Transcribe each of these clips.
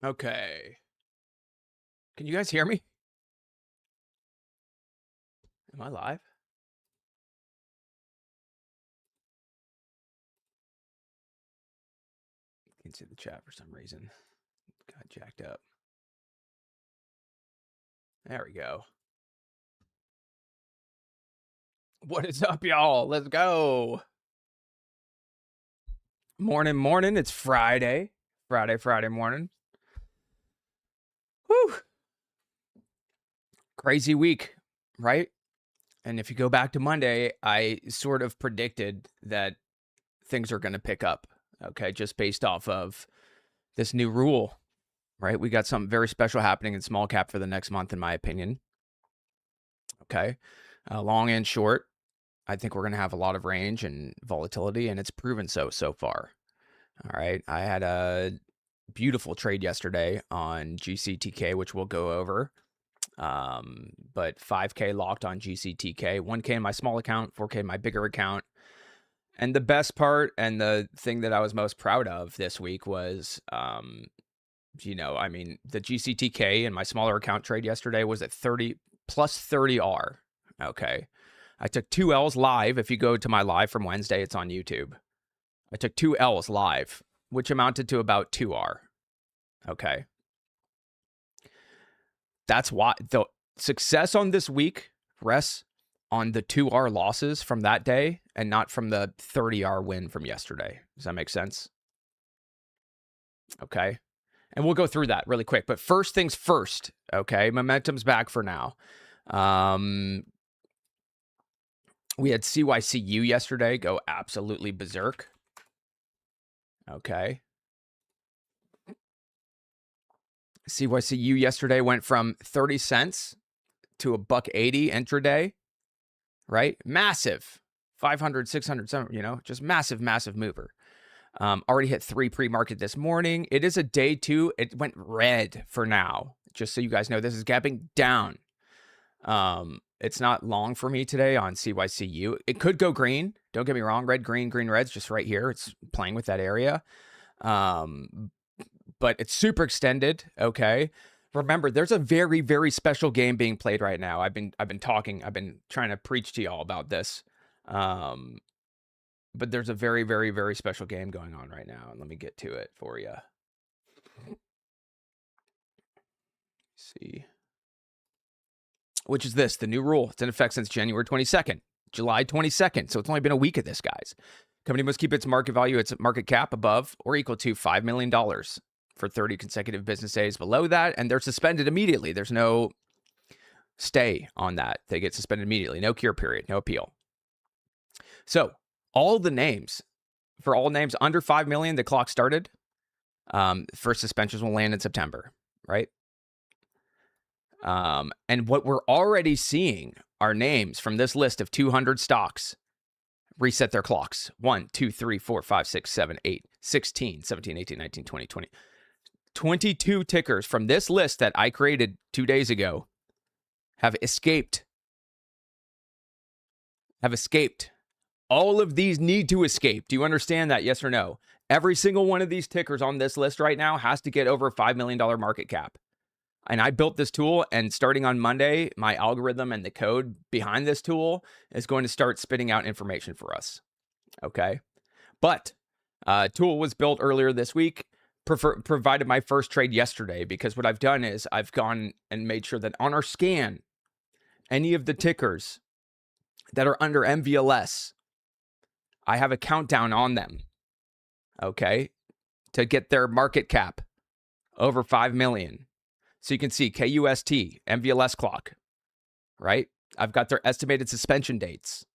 Okay. Can you guys hear me? Am I live? Can't see the chat for some reason. Got jacked up. There we go. What is up, y'all? Let's go. Morning. It's Friday. Friday morning. Whew. Crazy week, right? And if you go back to Monday, I sort of predicted that things are going to pick up, okay, just based off of this new rule, right? We got something very special happening in small cap for the next month, in my opinion. Okay. Long and short, I think we're going to have a lot of range and volatility, and it's proven so far. All right. I had a beautiful trade yesterday on GCTK, which we'll go over. But 5K locked on GCTK, 1K in my small account, 4K in my bigger account. And the best part and the thing that I was most proud of this week was, the GCTK in my smaller account trade yesterday was at 30 plus 30R. Okay. I took 2 L's live. If you go to my live from Wednesday, it's on YouTube. I took 2 L's live, which amounted to about 2R. Okay. That's why the success on this week rests on the 2R losses from that day and not from the 30R win from yesterday. Does that make sense? Okay. And we'll go through that really quick. But first things first, okay? Momentum's back for now. We had CYCU yesterday go absolutely berserk. Okay. CYCU yesterday went from 30 cents to $1.80 intraday, right? Massive. 500, 600, just massive mover. Already hit 3 pre-market this morning. It is a day 2. It went red for now. Just so you guys know, this is gapping down. It's not long for me today on CYCU. It could go green. Don't get me wrong. Red, green, red's just right here. It's playing with that area. But it's super extended. Okay. Remember, there's a very, very special game being played right now. I've been trying to preach to y'all about this. But there's a very, very, very special game going on right now. And let me get to it for you. See. Which is this, the new rule. It's in effect since January 22nd, July 22nd. So it's only been a week of this, guys. Company must keep its market value, its market cap above or equal to $5 million for 30 consecutive business days. Below that, and they're suspended immediately. There's no stay on that. They get suspended immediately. No cure period, no appeal. So all the names, for all names under 5 million, the clock started. First suspensions will land in September, right? And what we're already seeing are names from this list of 200 stocks reset their clocks. 1, 2, 3, 4, 5, 6, 7, 8, 16, 17, 18, 19, 20, 20. 22 tickers from this list that I created 2 days ago have escaped. All of these need to escape. Do you understand that? Yes or no? Every single one of these tickers on this list right now has to get over a $5 million market cap. And I built this tool, and starting on Monday, my algorithm and the code behind this tool is going to start spitting out information for us. Okay. But tool was built earlier this week, provided my first trade yesterday, because what I've done is I've gone and made sure that on our scan, any of the tickers that are under MVLS, I have a countdown on them. Okay. To get their market cap over 5 million. So you can see KUST, MVLS clock, right? I've got their estimated suspension dates.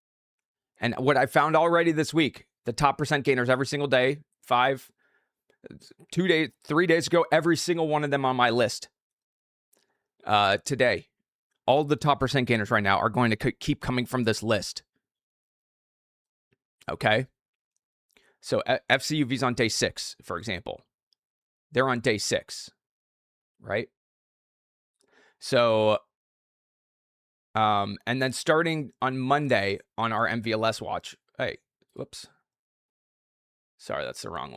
And what I found already this week, the top percent gainers every single day, 3 days ago, every single one of them on my list today. All the top percent gainers right now are going to keep coming from this list. Okay? So FCUV's on day 6, for example. They're on day 6, right? So, and then starting on Monday on our MVLS watch. Hey, whoops. Sorry, that's the wrong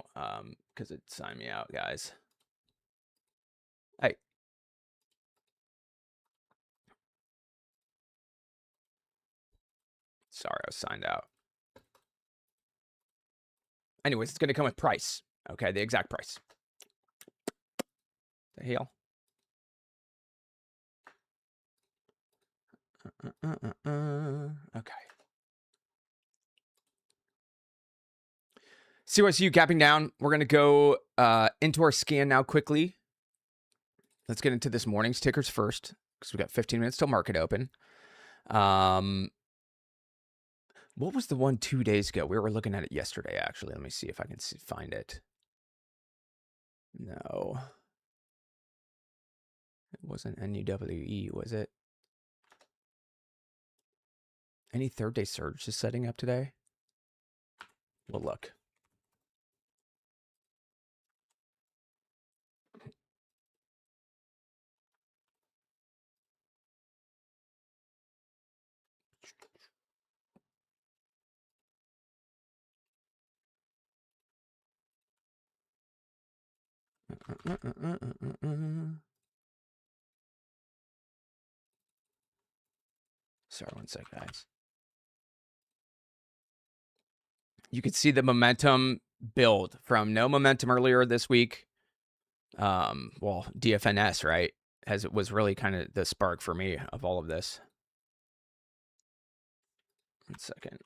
because it signed me out, guys. Sorry, I was signed out. Anyways, it's going to come with price. Okay, the exact price. The hell? Okay. CYCU capping down. We're going to go into our scan now quickly. Let's get into this morning's tickers first because we got 15 minutes till market open. What was the one 2 days ago? We were looking at it yesterday, actually. Let me see if I can find it. No. It wasn't NUWE, was it? Any third day surge just setting up today? We'll look. Sorry, one sec, guys. You could see the momentum build from no momentum earlier this week. Well, DFNS, right? As it was really kind of the spark for me of all of this. 1 second.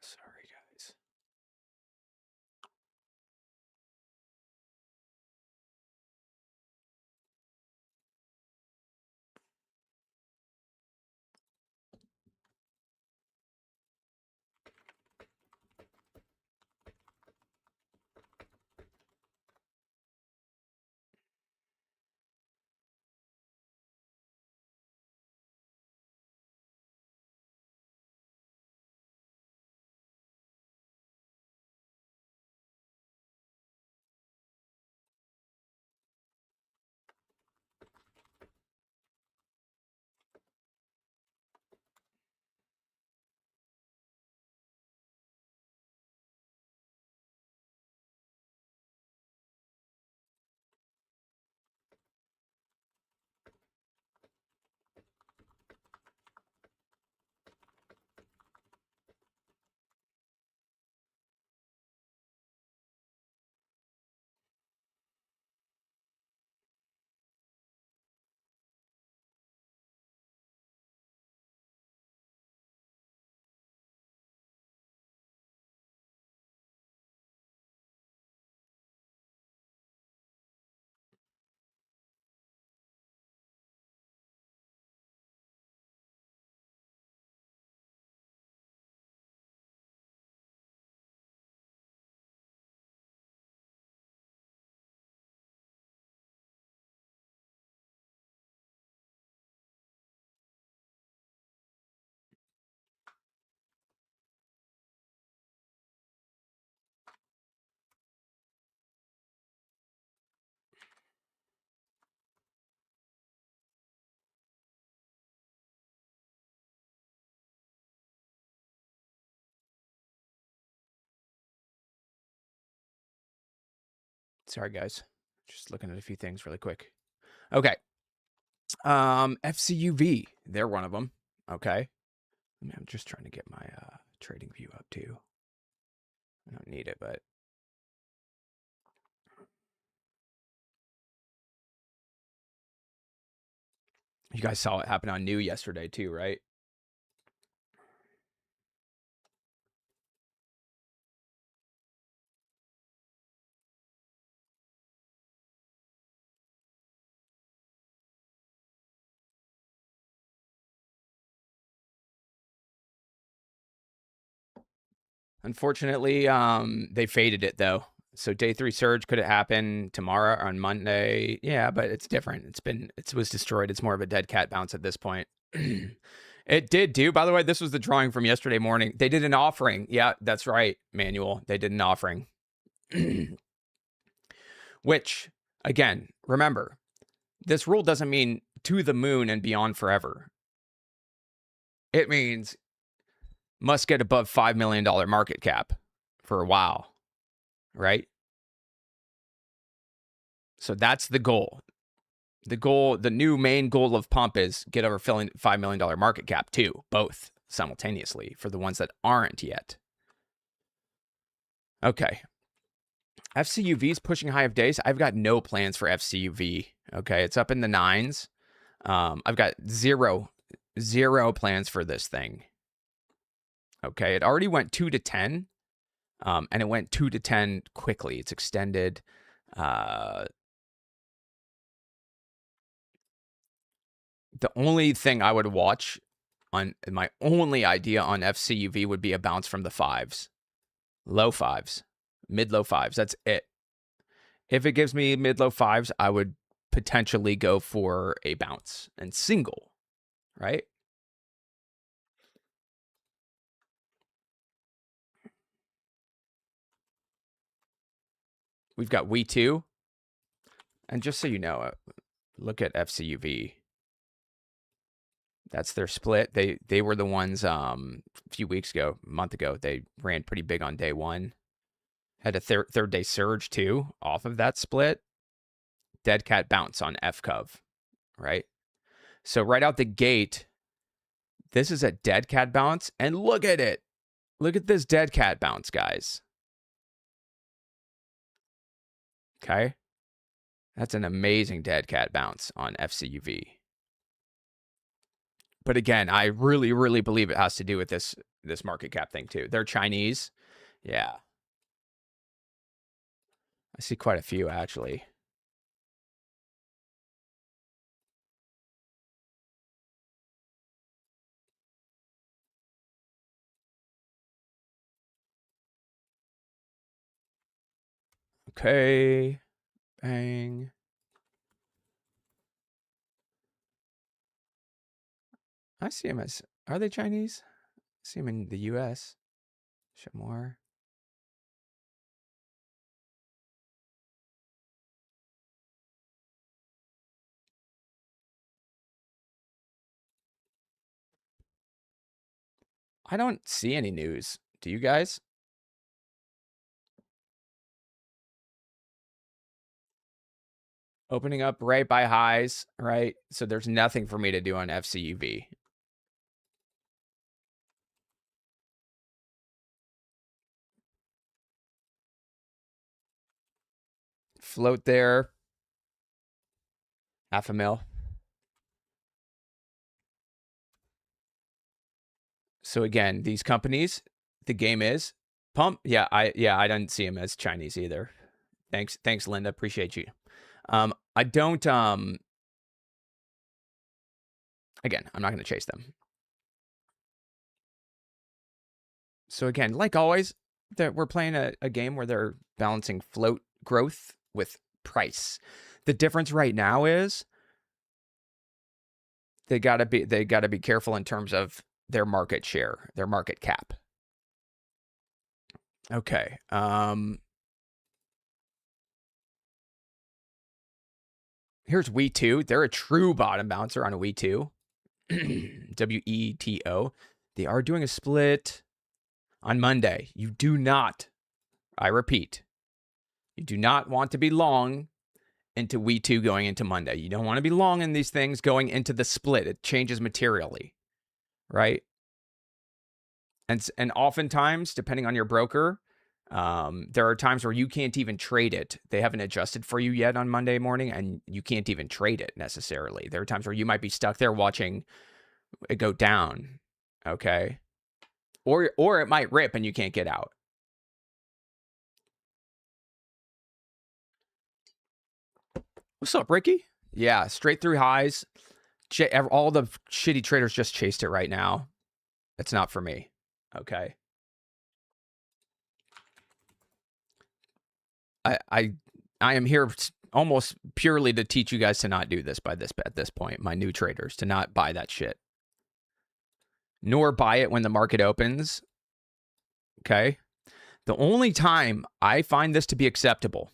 Sorry, guys. Sorry, guys. Just looking at a few things really quick. Okay. FCUV. They're one of them. Okay. I'm just trying to get my trading view up too. I don't need it, but you guys saw it happen on New yesterday too, right? Unfortunately, they faded it though. So day 3 surge, could it happen tomorrow or on Monday? Yeah, but it's different. It was destroyed. It's more of a dead cat bounce at this point. It did do. By the way, this was the drawing from yesterday morning. They did an offering. Yeah, that's right, Manuel. They did an offering. Which, again, remember, this rule doesn't mean to the moon and beyond forever. It means must get above $5 million market cap for a while, right? So that's the goal. The new main goal of pump is get over $5 million market cap too, both simultaneously for the ones that aren't yet. Okay. FCUV is pushing high of days. I've got no plans for FCUV. Okay. It's up in the 9s. I've got zero plans for this thing. Okay. It already went 2 to 10. And it went 2 to 10 quickly. It's extended. The only thing I would watch on my only idea on FCUV would be a bounce from the 5s. Low 5s. Mid-low 5s. That's it. If it gives me mid-low 5s, I would potentially go for a bounce and single, right? We've got We2. And just so you know, look at FCUV. That's their split. They were the ones a few weeks ago, a month ago. They ran pretty big on day 1. Had a third day surge too off of that split. Dead cat bounce on FCUV, right? So right out the gate, this is a dead cat bounce. And look at it. Look at this dead cat bounce, guys. Okay. That's an amazing dead cat bounce on FCUV. But again, I really, really believe it has to do with this market cap thing too. They're Chinese. Yeah. I see quite a few actually. Okay. Bang. I see them as, are they Chinese? I see them in the US. Show more. I don't see any news. Do you guys? Opening up right by highs, right? So there's nothing for me to do on FCUV. Float there. $500,000. So again, these companies, the game is pump. Yeah, I didn't see them as Chinese either. Thanks, Linda. Appreciate you. I don't. Again, I'm not going to chase them. So again, like always, we're playing a game where they're balancing float growth with price. The difference right now is they gotta be careful in terms of their market share, their market cap. Okay. Here's We2. They're a true bottom bouncer on a We2. WETO. They are doing a split on Monday. You do not, I repeat, you do not want to be long into We2 going into Monday. You don't want to be long in these things going into the split. It changes materially, right? And oftentimes, depending on your broker, there are times where you can't even trade it. They haven't adjusted for you yet on Monday morning, and you can't even trade it necessarily. There are times where you might be stuck there watching it go down, okay? Or it might rip and you can't get out. What's up, Ricky? Yeah, straight through highs. All the shitty traders just chased it right now. It's not for me, okay? I am here almost purely to teach you guys to not do this at this point, my new traders, to not buy that shit. Nor buy it when the market opens. Okay? The only time I find this to be acceptable,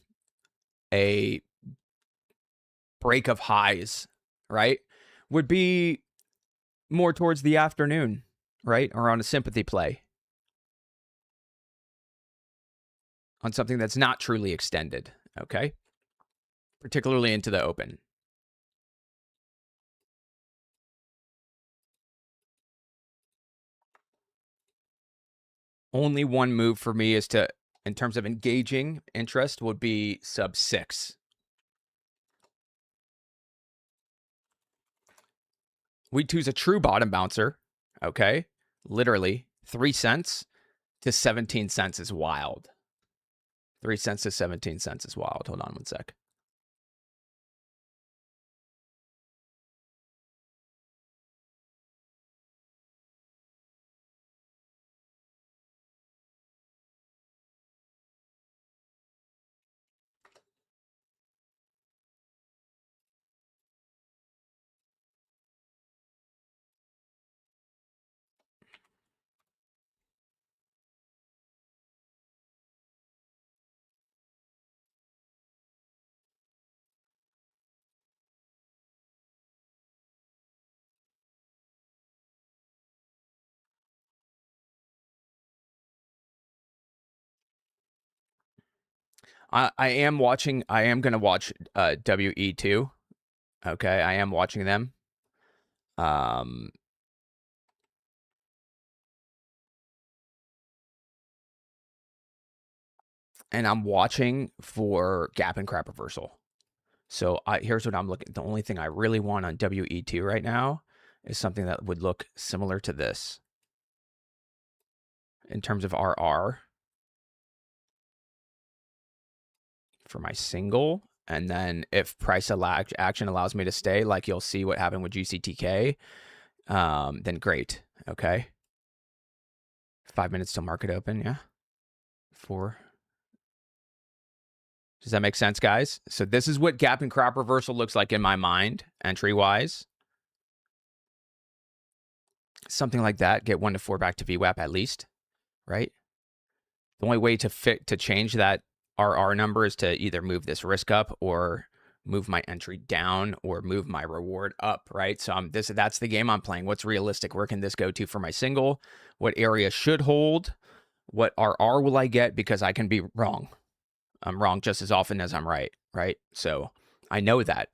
a break of highs, right, would be more towards the afternoon, right? Or on a sympathy play. On something that's not truly extended, okay? Particularly into the open. Only one move for me is to, in terms of engaging interest, would be sub 6. Week 2 is a true bottom bouncer, okay? Literally 3 cents to 17 cents is wild. 3 cents to 17 cents is wild. Hold on one sec. I am watching. I am going to watch WE2. Okay, I am watching them. And I'm watching for gap and crap reversal. So here's what I'm looking. The only thing I really want on WE2 right now is something that would look similar to this in terms of RR for my single. And then if price action allows me to stay, like you'll see what happened with GCTK, then great. Okay. 5 minutes till market open. Yeah. 4. Does that make sense, guys? So this is what gap and crop reversal looks like in my mind, entry-wise. Something like that. Get 1 to 4 back to VWAP at least, right? The only way to change that RR number is to either move this risk up or move my entry down or move my reward up, right? So that's the game I'm playing. What's realistic? Where can this go to for my single? What area should hold? What RR will I get? Because I can be wrong. I'm wrong just as often as I'm right, right? So I know that.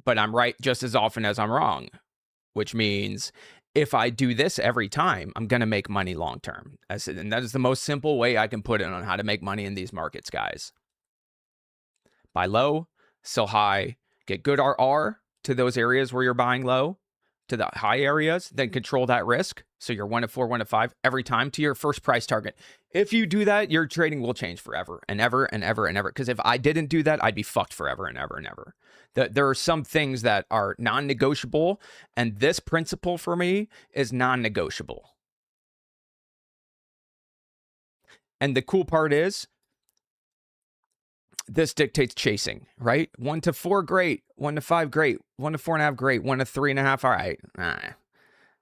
But I'm right just as often as I'm wrong, which means if I do this every time, I'm going to make money long term. And that is the most simple way I can put it on how to make money in these markets, guys. Buy low, sell high, get good RR to those areas where you're buying low, to the high areas, then control that risk. So you're 1 to 4, 1 to 5 every time to your first price target. If you do that, your trading will change forever and ever and ever and ever. Because if I didn't do that, I'd be fucked forever and ever and ever. There are some things that are non-negotiable, and this principle for me is non-negotiable. And the cool part is, this dictates chasing, right? 1 to 4, great. 1 to 5, great. 1 to 4.5, great. 1 to 3.5, all right.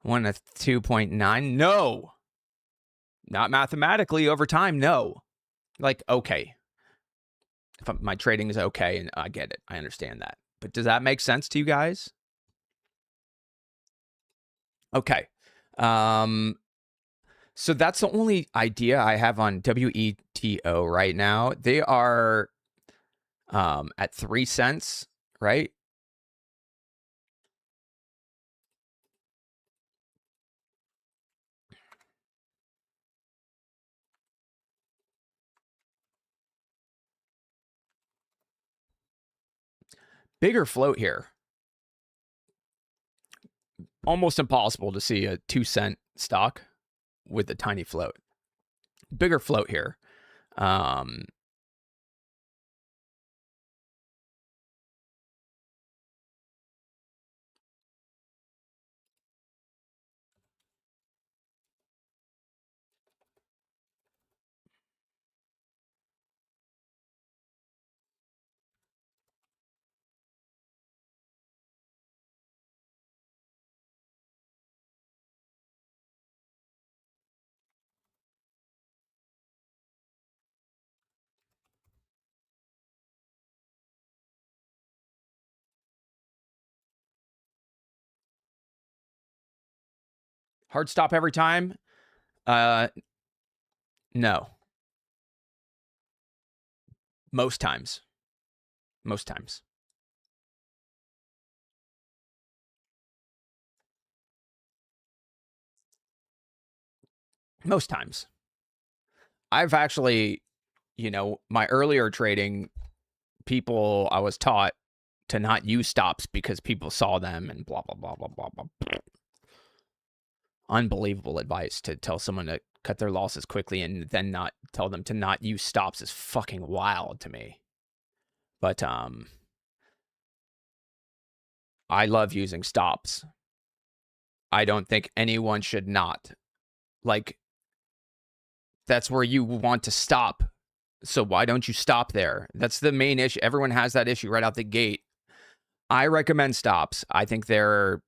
1 to 2.9, no. Not mathematically over time, no. Like, okay. If my trading is okay, and I get it. I understand that. But does that make sense to you guys? Okay. So that's the only idea I have on WETO right now. They are at 3 cents, right? Bigger float here. Almost impossible to see a 2-cent stock with a tiny float. Bigger float here. Hard stop every time? No. Most times. Most times. Most times. I've actually, you know, my earlier trading, people, I was taught to not use stops because people saw them and blah, blah, blah, blah, blah, blah. Unbelievable advice to tell someone to cut their losses quickly and then not tell them to not use stops is fucking wild to me. But I love using stops. I don't think anyone should not. Like, that's where you want to stop. So why don't you stop there? That's the main issue. Everyone has that issue right out the gate. I recommend stops. I think they're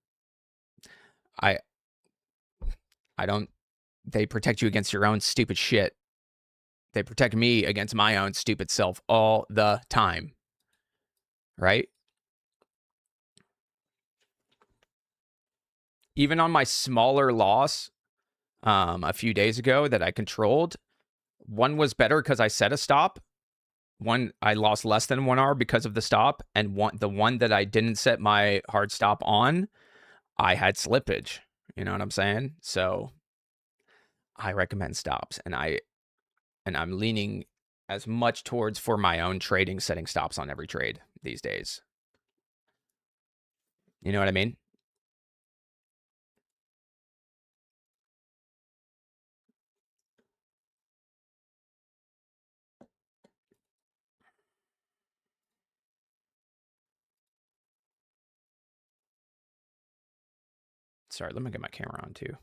I don't they protect you against your own stupid shit. They protect me against my own stupid self all the time. Right? Even on my smaller loss a few days ago that I controlled, one was better because I set a stop. One, I lost less than 1 hour because of the stop. And the one that I didn't set my hard stop on, I had slippage. You know what I'm saying? So I recommend stops. And I'm leaning as much towards for my own trading, setting stops on every trade these days. You know what I mean? Sorry, let me get my camera on too.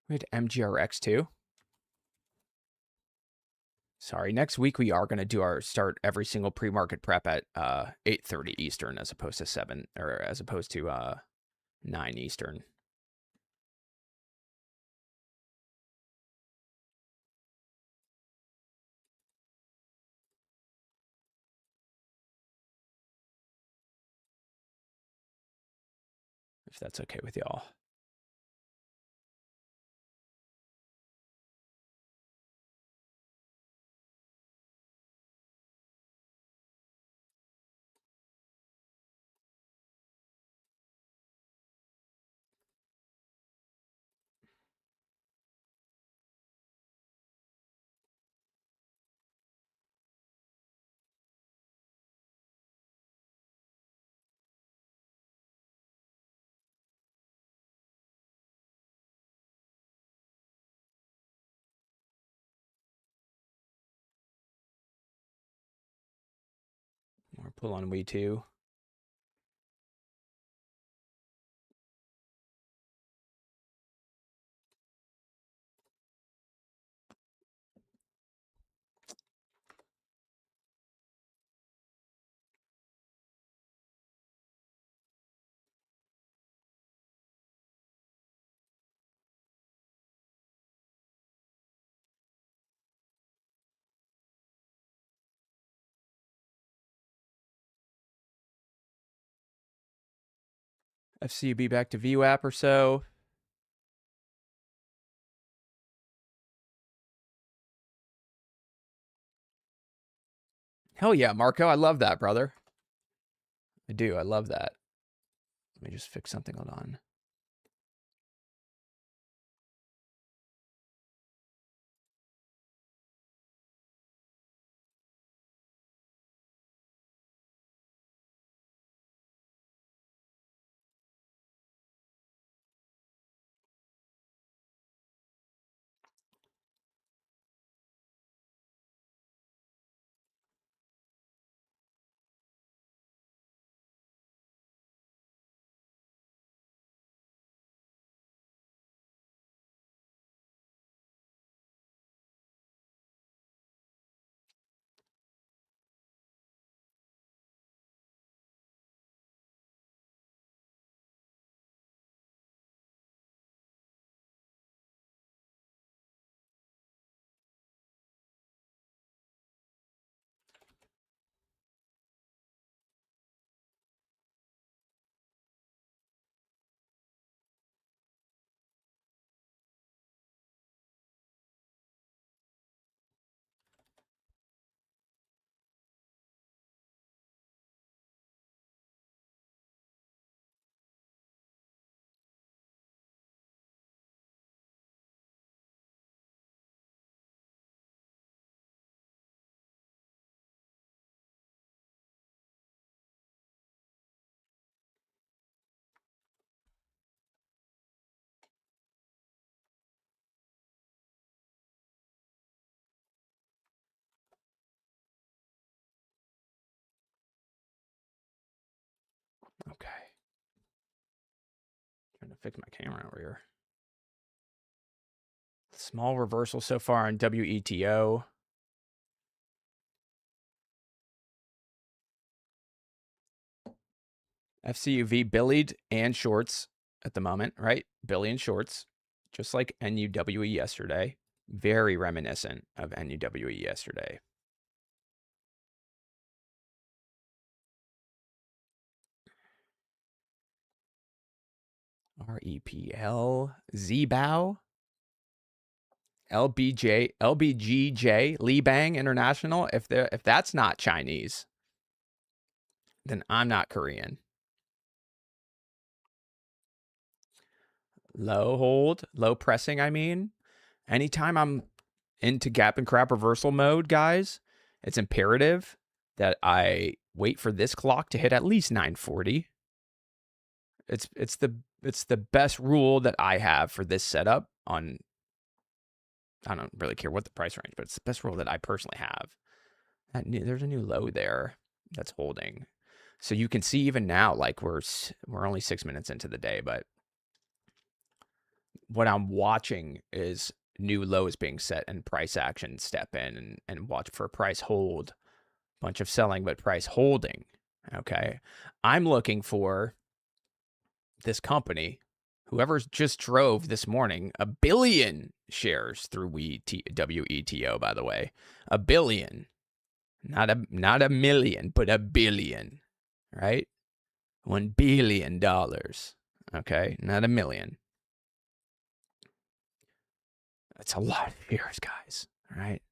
We had MGRX too. Sorry, next week we are going to do start every single pre-market prep at 8:30 Eastern as opposed to 7 or as opposed to 9 Eastern. If that's okay with y'all. Or pull on we too. FCB back to VWAP or so. Hell yeah, Marco. I love that, brother. I do. I love that. Let me just fix something. Hold on. Okay. Trying to fix my camera over here. Small reversal so far on WETO. FCUV billied and shorts at the moment, right? Billy and shorts, just like NUWE yesterday. Very reminiscent of NUWE yesterday. REPL, ZBOW, LBGJ, Li Bang International. If that's not Chinese, then I'm not Korean. Low hold, low pressing, I mean. Anytime I'm into gap and crap reversal mode, guys, it's imperative that I wait for this clock to hit at least 940. It's the best rule that I have for this setup on. I don't really care what the price range, but it's the best rule that I personally have. There's a new low there that's holding. So you can see even now, like we're only 6 minutes into the day, but what I'm watching is new lows being set and price action step in and watch for price hold. Bunch of selling, but price holding. Okay. I'm looking for this company, whoever's just drove this morning, 1 billion shares through WETO, by the way. 1 billion. Not a million, but 1 billion. Right? $1 billion. Okay. Not a million. That's a lot of shares, guys. All right.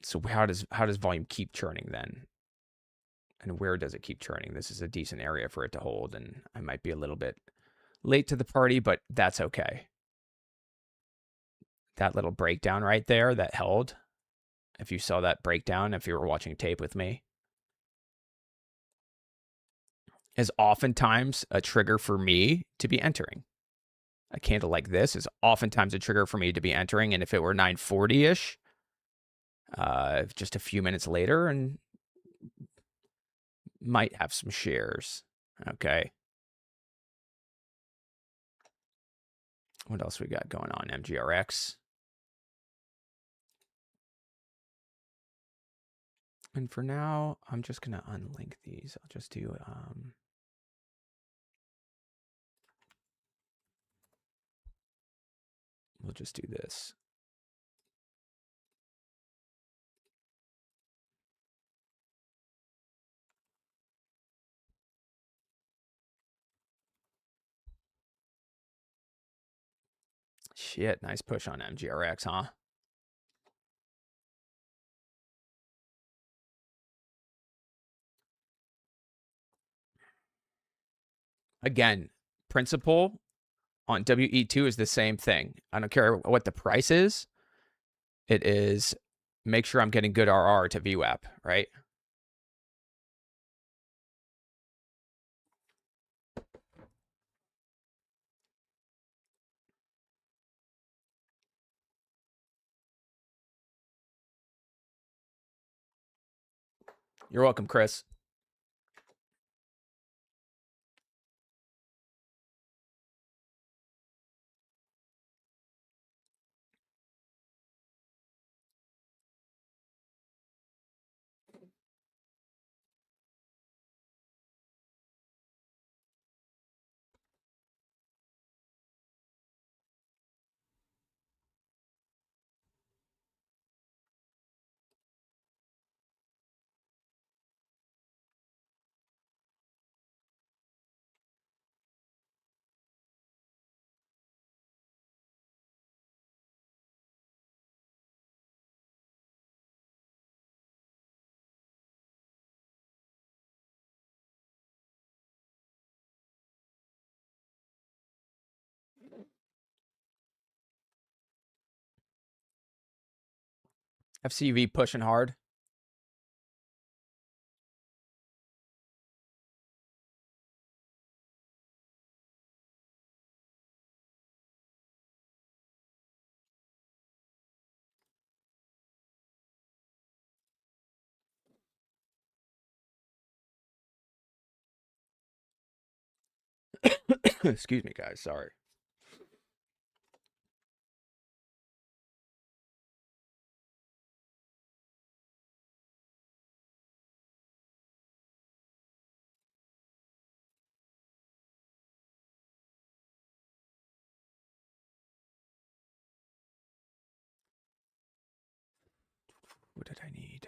So how does volume keep churning then? And where does it keep churning? This is a decent area for it to hold, and I might be a little bit late to the party, but that's okay. That little breakdown right there that held, if you saw that breakdown, if you were watching tape with me, is oftentimes a trigger for me to be entering. A candle like this is oftentimes a trigger for me to be entering, and if it were 940-ish, just a few minutes later, and might have some shares. Okay. What else we got going on? MGRX. And for now, I'm just going to unlink these. I'll just do, we'll just do this. Shit, nice push on MGRX, huh? Again, principle on WE2 is the same thing. I don't care what the price is. It is make sure I'm getting good RR to VWAP, right? You're welcome, Chris. FCV pushing hard. Excuse me, guys. Sorry. What did I need?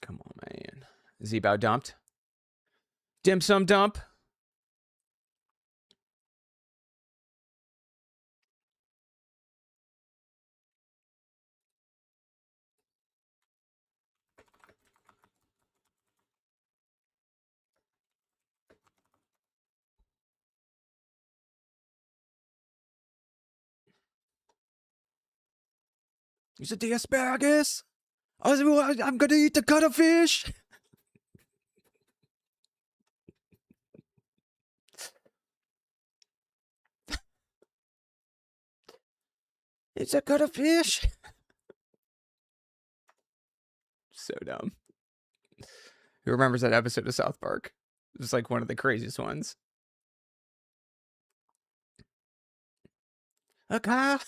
Come on, man. Z-Bow dumped. Dim sum dump. You said the asparagus? I'm gonna eat the cuttlefish. It's a cuttlefish. So dumb. Who remembers that episode of South Park? It was like one of the craziest ones. A car.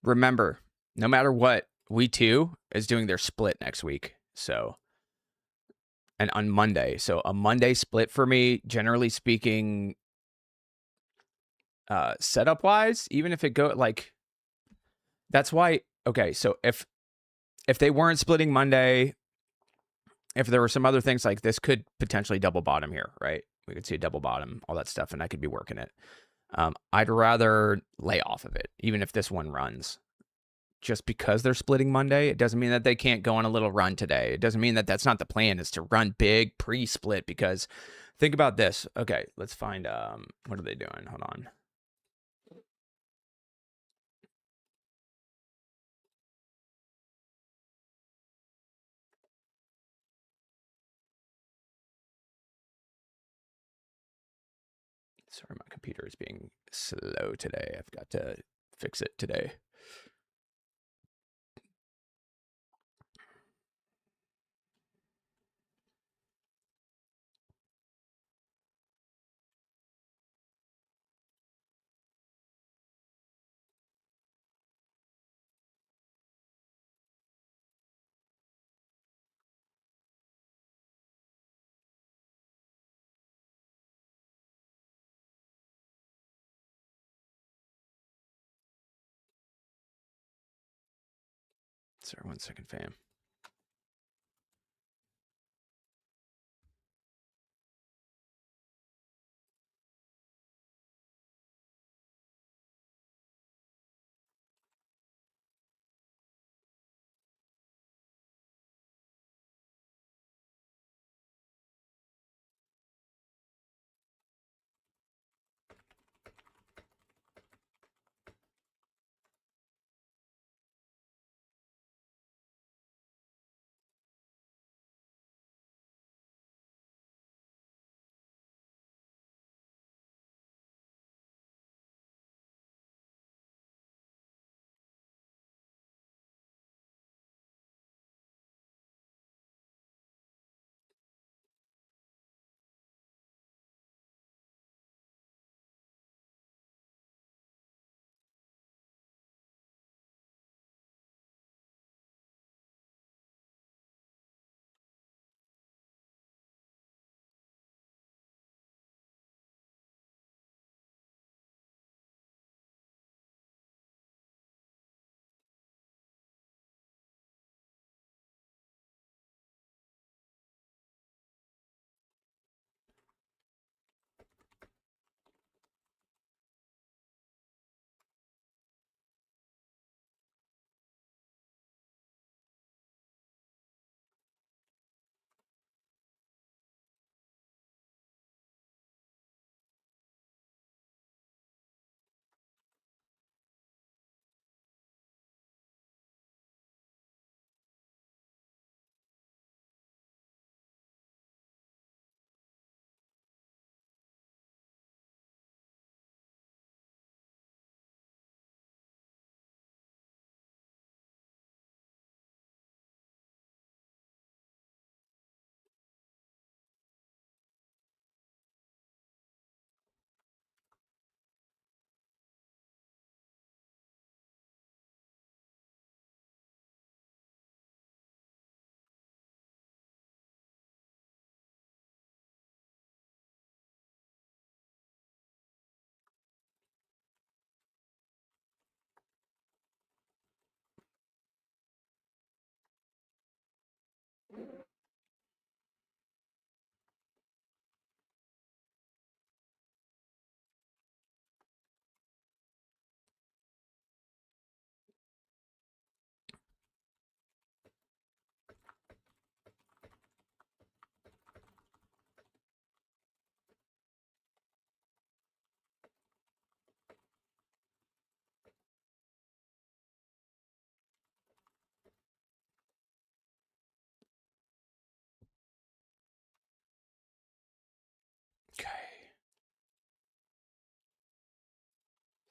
Remember, no matter what, we too is doing their split next week. So, and on Monday. So a Monday split for me, generally speaking, setup wise, even if it go like, that's why. Okay, so if they weren't splitting Monday, if there were some other things like this, could potentially double bottom here, right? We could see a double bottom, all that stuff, and I could be working it. I'd rather lay off of it, even if this one runs. Just because they're splitting Monday, it doesn't mean that they can't go on a little run today. It doesn't mean that that's not the plan, is to run big pre-split, because think about this. Okay, let's find, what are they doing? Hold on. Sorry, my computer is being slow today. I've got to fix it today. Sorry, 1 second, fam.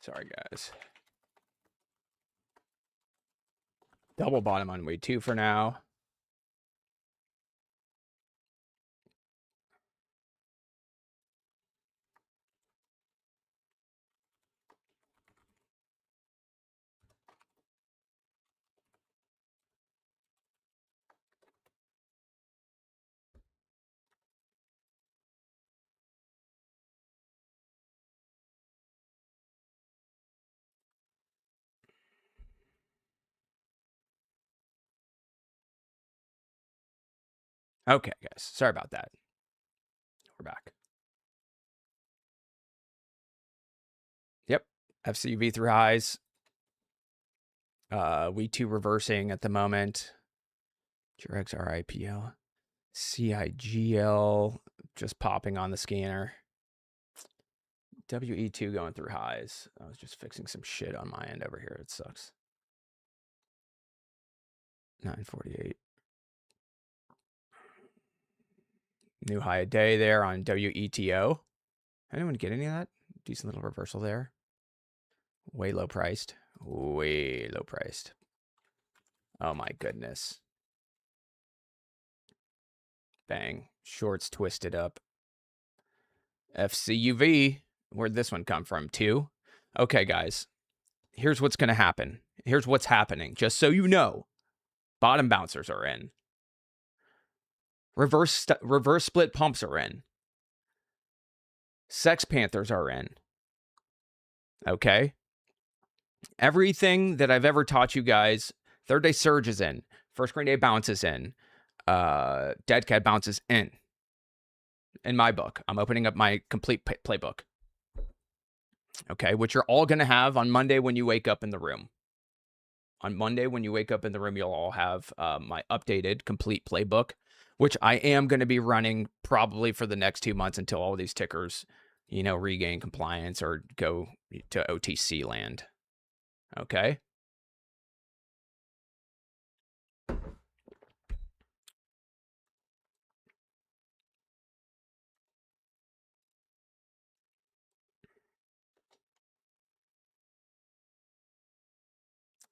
Sorry, guys. Double bottom on way 2 for now. Okay, guys. Sorry about that. We're back. Yep. FCUV through highs. We2 reversing at the moment. GRXRIPL. CIGL just popping on the scanner. WE2 going through highs. I was just fixing some shit on my end over here. It sucks. 948. New high a day there on WETO. Anyone get any of that? Decent little reversal there. Way low priced. Way low priced. Oh my goodness. Bang. Shorts twisted up. FCUV. Where'd this one come from? 2? Okay, guys. Here's what's going to happen. Here's what's happening. Just so you know. Bottom bouncers are in. Reverse split pumps are in. Sex Panthers are in. Okay? Everything that I've ever taught you guys, third day surge is in. First green day bounce is in. Dead cat bounce is in. In my book. I'm opening up my complete playbook. Okay? Which you're all going to have on Monday when you wake up in the room. On Monday, when you wake up in the room, you'll all have my updated complete playbook, which I am going to be running probably for the next 2 months until all these tickers, you know, regain compliance or go to OTC land. Okay?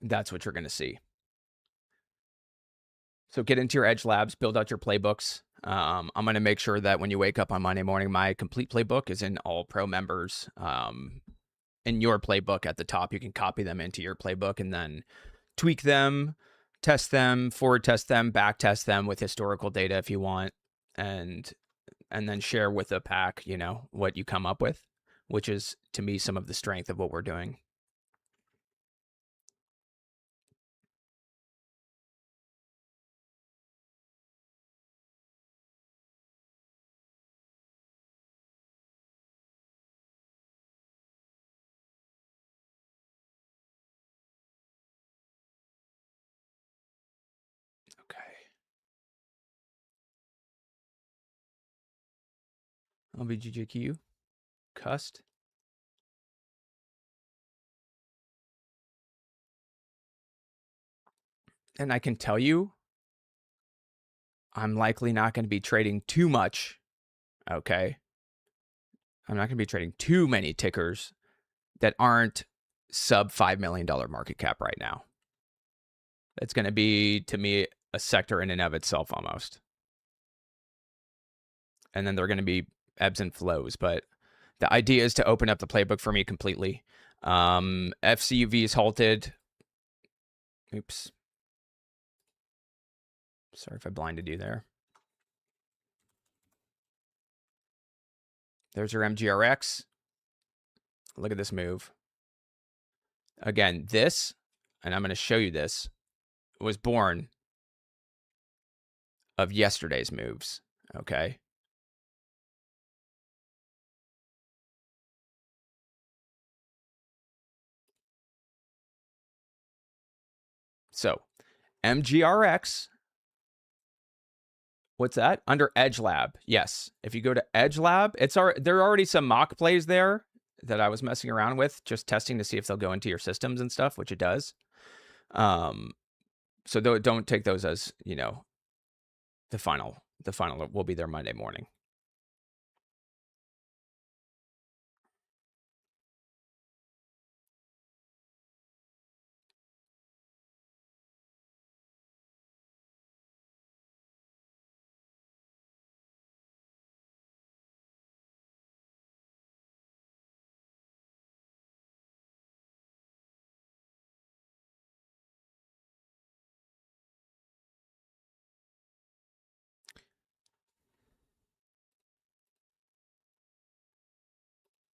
That's what you're going to see. So get into your Edge Labs, build out your playbooks. I'm going to make sure that when you wake up on Monday morning, my complete playbook is in all pro members. In your playbook at the top, you can copy them into your playbook and then tweak them, test them, forward test them, back test them with historical data if you want, and then share with the pack, you know, what you come up with, which is, to me, some of the strength of what we're doing. Okay. LBGJQ, Cust. And I can tell you, I'm likely not going to be trading too much. Okay. I'm not going to be trading too many tickers that aren't sub $5 million market cap right now. It's going to be, to me, a sector in and of itself almost. And then they're going to be ebbs and flows. But the idea is to open up the playbook for me completely. FCUV is halted. Oops. Sorry if I blinded you there. There's your MGRX. Look at this move. Again, this, and I'm going to show you this, was born of yesterday's moves. Okay. So, MGRX. What's that? Under Edge Lab. Yes. If you go to Edge Lab, there are already some mock plays there that I was messing around with, just testing to see if they'll go into your systems and stuff, which it does. So don't take those as, you know, the final will be there Monday morning.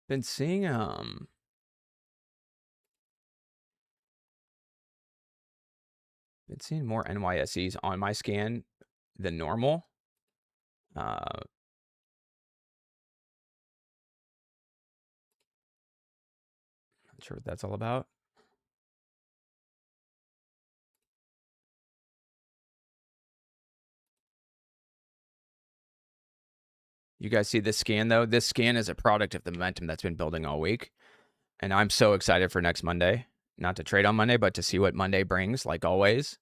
Been seeing more NYSEs on my scan than normal. Not sure what that's all about. You guys see this scan though? This scan is a product of the momentum that's been building all week. And I'm so excited for next Monday. Not to trade on Monday, but to see what Monday brings, like always.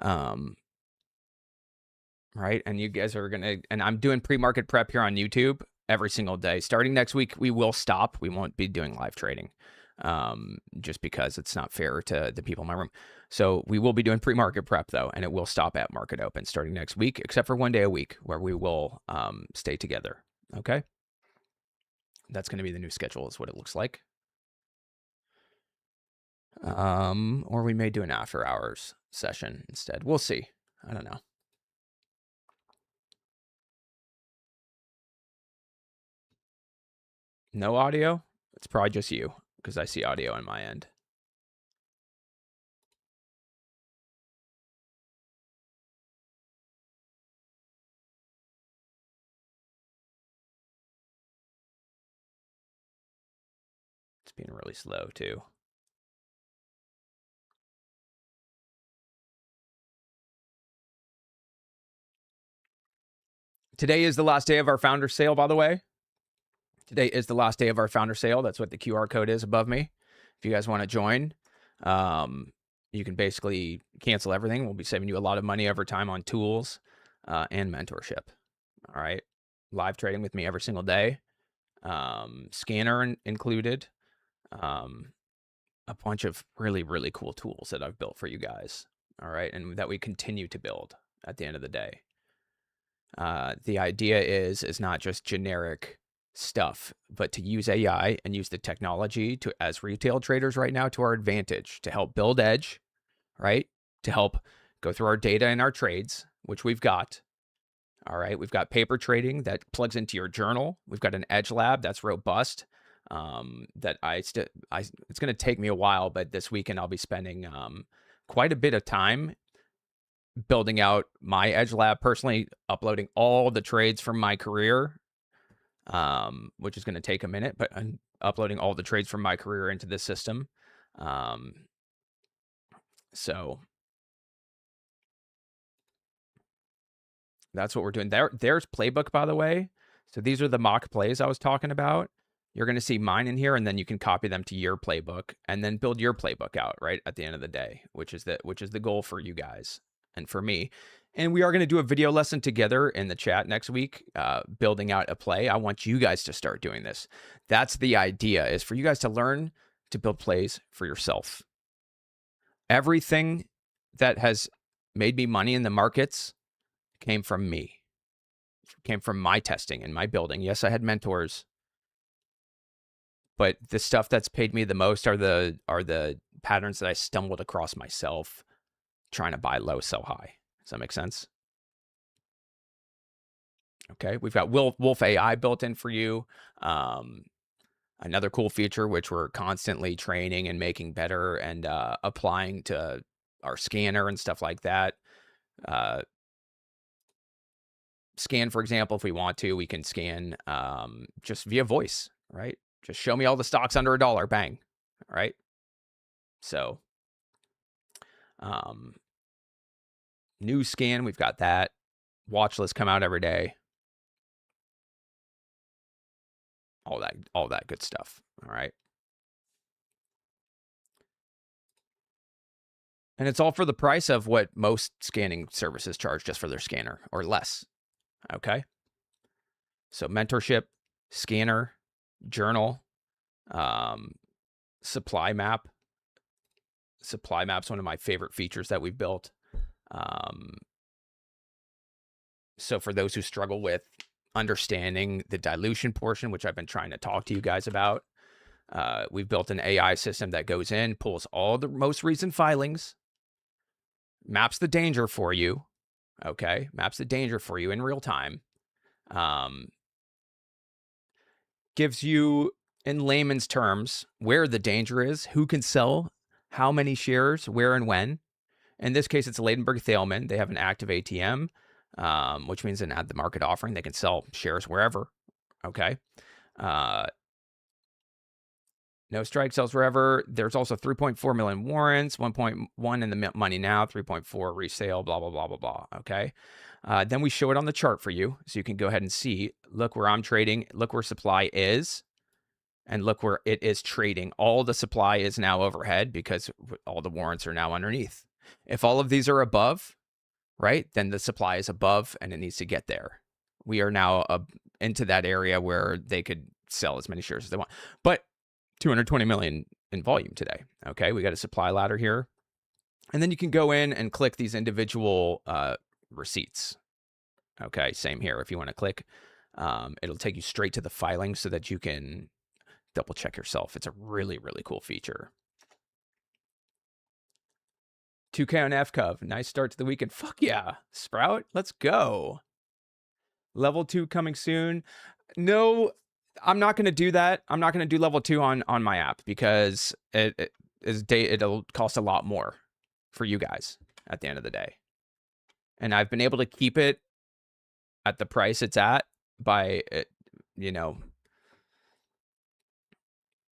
Right? And you guys are going to, and I'm doing pre-market prep here on YouTube every single day. Starting next week, we will stop. We won't be doing live trading just because it's not fair to the people in my room. So we will be doing pre-market prep though, and it will stop at market open starting next week, except for one day a week where we will stay together. Okay. That's going to be the new schedule is what it looks like. Or we may do an after hours session instead. We'll see. I don't know. No audio? It's probably just you because I see audio on my end. It's being really slow too. Today is the last day of our founder sale, by the way. Today is the last day of our founder sale. That's what the QR code is above me. If you guys want to join, you can basically cancel everything. We'll be saving you a lot of money over time on tools and mentorship. All right. Live trading with me every single day. Scanner included. A bunch of really, really cool tools that I've built for you guys. All right. And that we continue to build at the end of the day. The idea is not just generic stuff, but to use AI and use the technology to, as retail traders right now, to our advantage to help build edge, right? To help go through our data and our trades, which we've got. All right. We've got paper trading that plugs into your journal. We've got an edge lab that's robust. That it's going to take me a while, but this weekend I'll be spending quite a bit of time building out my edge lab personally, uploading all the trades from my career, which is going to take a minute, but I'm uploading all the trades from my career into this system. So that's what we're doing. There's playbook, by the way. So these are the mock plays I was talking about. You're going to see mine in here, and then you can copy them to your playbook and then build your playbook out right at the end of the day, which is the goal for you guys and for me. And we are going to do a video lesson together in the chat next week, building out a play. I want you guys to start doing this. That's the idea, is for you guys to learn to build plays for yourself. Everything that has made me money in the markets came from me, came from my testing and my building. Yes, I had mentors, but the stuff that's paid me the most are the patterns that I stumbled across myself trying to buy low, sell high. Does that make sense? Okay, we've got Wolf AI built in for you. Another cool feature, which we're constantly training and making better and applying to our scanner and stuff like that. Scan, for example, if we want to, we can scan just via voice, right? Just show me all the stocks under $1, bang. All right. So, new scan, we've got that. Watchlist come out every day. All that good stuff. All right. And it's all for the price of what most scanning services charge just for their scanner or less. Okay. So mentorship, scanner, journal, supply map. Supply map's one of my favorite features that we've built. So for those who struggle with understanding the dilution portion, which I've been trying to talk to you guys about, we've built an AI system that goes in, pulls all the most recent filings, maps the danger for you. Okay. Maps the danger for you in real time. Gives you in layman's terms, where the danger is, who can sell, how many shares, where and when. In this case, it's Ladenburg Thalmann. They have an active ATM, which means an at-the-market offering. They can sell shares wherever, okay? No strike sells wherever. There's also 3.4 million warrants, 1.1 in the money now, 3.4 resale, blah, blah, blah, blah, blah, okay? Then we show it on the chart for you, so you can go ahead and see, look where I'm trading, look where supply is, and look where it is trading. All the supply is now overhead because all the warrants are now underneath. If all of these are above, right, then the supply is above and it needs to get there. We are now into that area where they could sell as many shares as they want. But 220 million in volume today. Okay, we got a supply ladder here. And then you can go in and click these individual receipts. Okay, same here. If you want to click, it'll take you straight to the filing so that you can double check yourself. It's a really, really cool feature. 2K on FCov. Nice start to the weekend. Fuck yeah. Sprout, let's go. Level 2 coming soon. No, I'm not going to do that. I'm not going to do level 2 on my app because it'll cost a lot more for you guys at the end of the day. And I've been able to keep it at the price it's at by,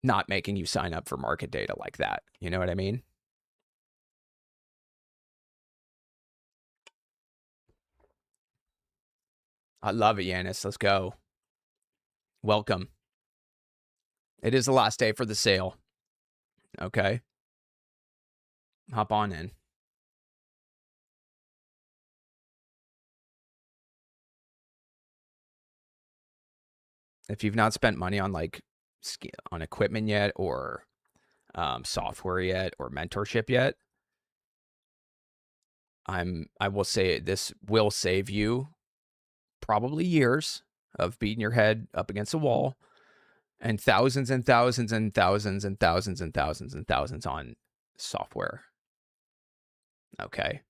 not making you sign up for market data like that. You know what I mean? I love it, Yanis. Let's go. Welcome. It is the last day for the sale. Okay. Hop on in. If you've not spent money on on equipment yet or software yet or mentorship yet, I will say this will save you probably years of beating your head up against a wall and thousands and thousands and thousands and thousands and thousands and thousands on software. Okay.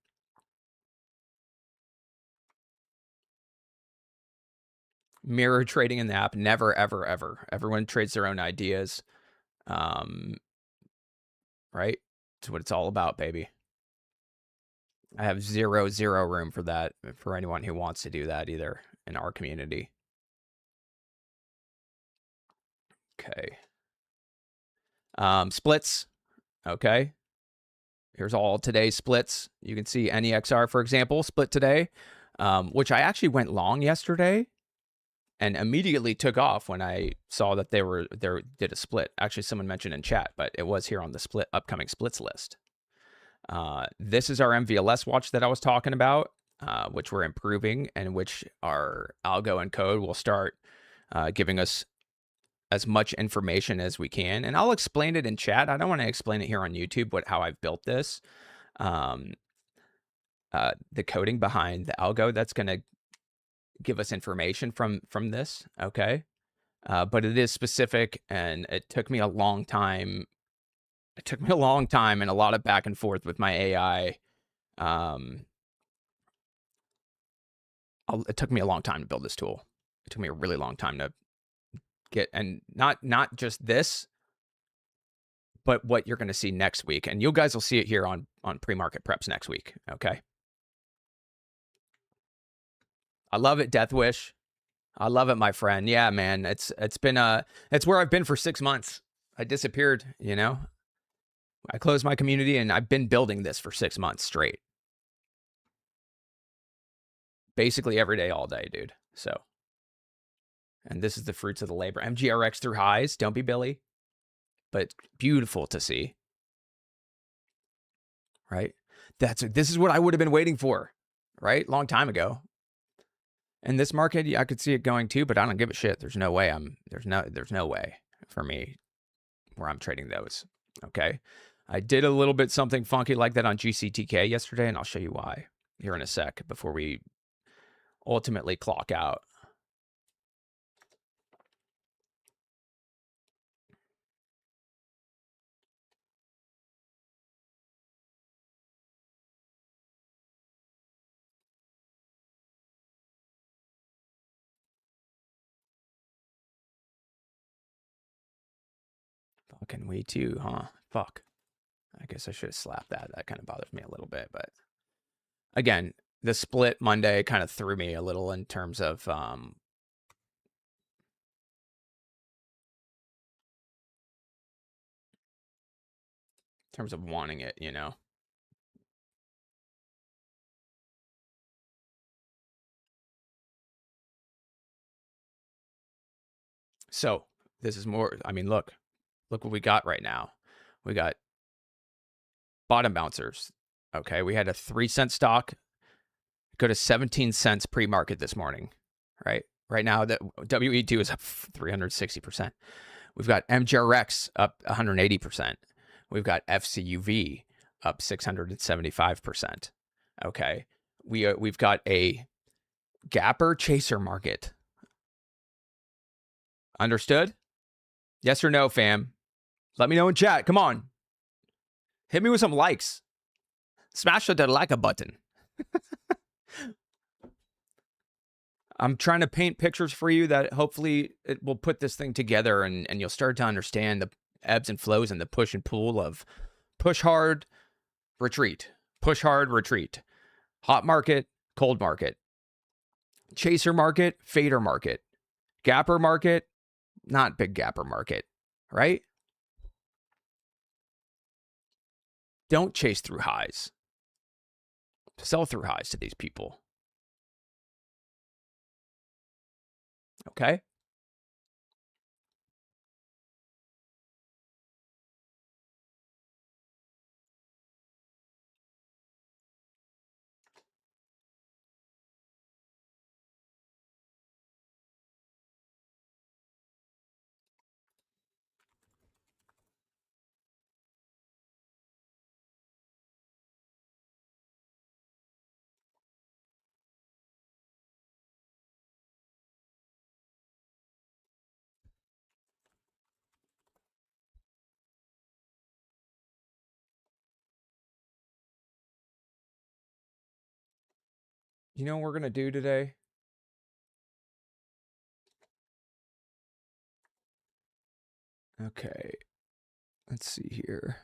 Mirror trading in the app, never, ever, ever. Everyone trades their own ideas. Right? It's what it's all about, baby. I have zero room for that for anyone who wants to do that either in our community. Okay. Splits. Okay. Here's all today's splits. You can see NEXR, for example, split today, which I actually went long yesterday and immediately took off when I saw that they did a split. Actually, someone mentioned in chat, but it was here on the upcoming splits list. This is our MVLS watch that I was talking about, which we're improving and which our algo and code will start giving us as much information as we can. And I'll explain it in chat. I don't want to explain it here on YouTube, how I've built this. The coding behind the algo that's going to give us information from this. Okay. But it is specific and it took me a long time. It took me a long time and a lot of back and forth with my AI. It took me a long time to build this tool. It took me a really long time to get, and not just this, but what you're going to see next week. And you guys will see it here on pre-market preps next week. Okay. I love it, Death Wish. I love it, my friend. Yeah, man. It's where I've been for 6 months. I disappeared, I closed my community and I've been building this for 6 months straight. Basically every day, all day, dude. So, and this is the fruits of the labor. MGRX through highs. Don't be Billy. But beautiful to see. Right? This is what I would have been waiting for, right? Long time ago. In this market, I could see it going too, but I don't give a shit. There's no way there's no way for me where I'm trading those. Okay. I did a little bit something funky like that on GCTK yesterday, and I'll show you why here in a sec before we ultimately clock out. Fucking we too, huh? Fuck. I guess I should have slapped that. That kind of bothers me a little bit, but again, the split Monday kind of threw me a little in terms of wanting it, you know. So this is more. I mean, look what we got right now. We got bottom bouncers. Okay, we had a 3-cent stock go to 17 cents pre-market this morning, right? Right now, the WE2 is up 360%. We've got MGRX up 180%. We've got FCUV up 675%. Okay, we've got a gapper chaser market. Understood? Yes or no, fam? Let me know in chat. Come on. Hit me with some likes. Smash the like a button. I'm trying to paint pictures for you that hopefully it will put this thing together and you'll start to understand the ebbs and flows and the push and pull of push hard, retreat, push hard, retreat, hot market, cold market, chaser market, fader market, gapper market, not big gapper market, right? Don't chase through highs. Sell through highs to these people. Okay? You know what we're going to do today? Okay. Let's see here.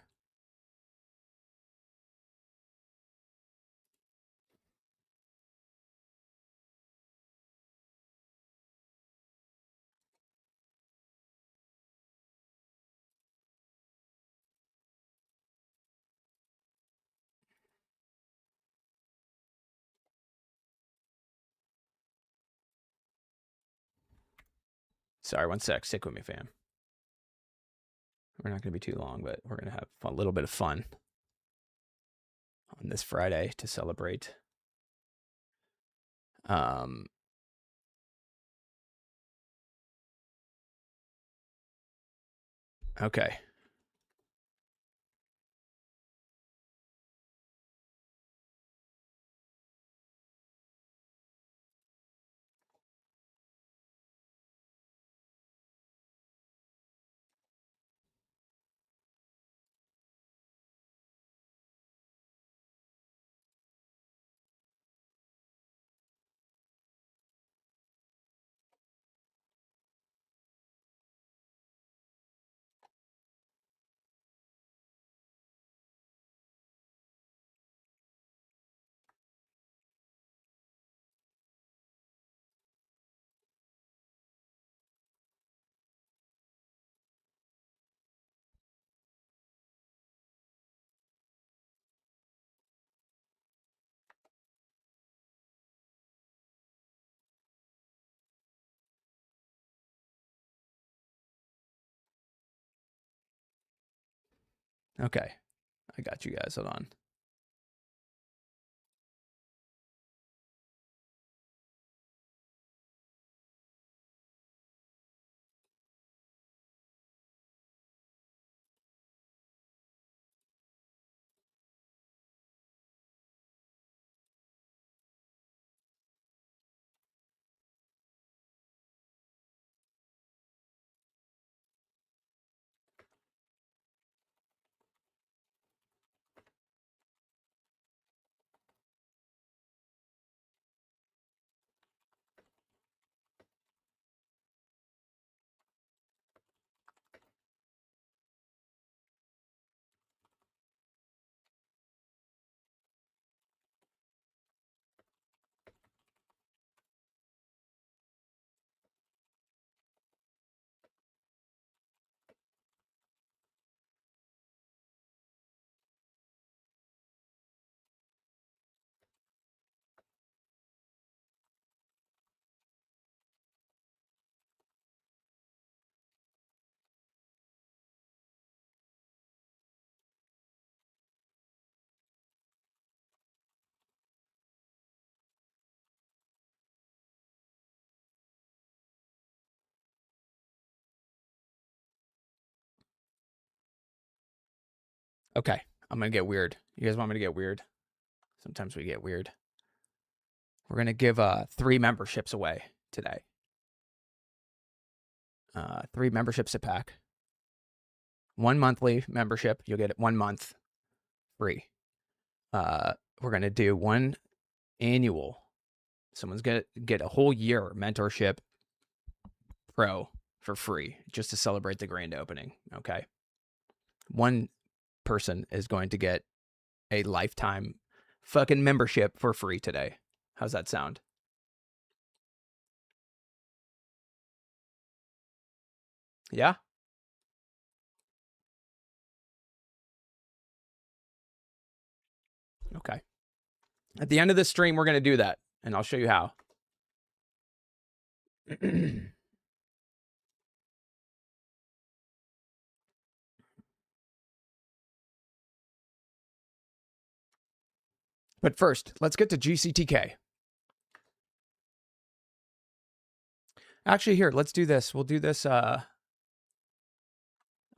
Sorry, one sec. Stick with me, fam. We're not going to be too long, but we're going to have a little bit of fun on this Friday to celebrate. Okay. Okay. I got you guys. Hold on. Okay, I'm gonna get weird. You guys want me to get weird? Sometimes we get weird. We're gonna give 3 memberships away today. 3 memberships a pack. 1 monthly membership, you'll get it 1 month free. We're gonna do 1 annual. Someone's gonna get a whole year mentorship pro for free just to celebrate the grand opening. Okay. 1 person is going to get a lifetime fucking membership for free today. How's that sound? Yeah? Okay. At the end of this stream, we're going to do that, and I'll show you how. But first, let's get to GCTK. Actually, here, let's do this. We'll do this. I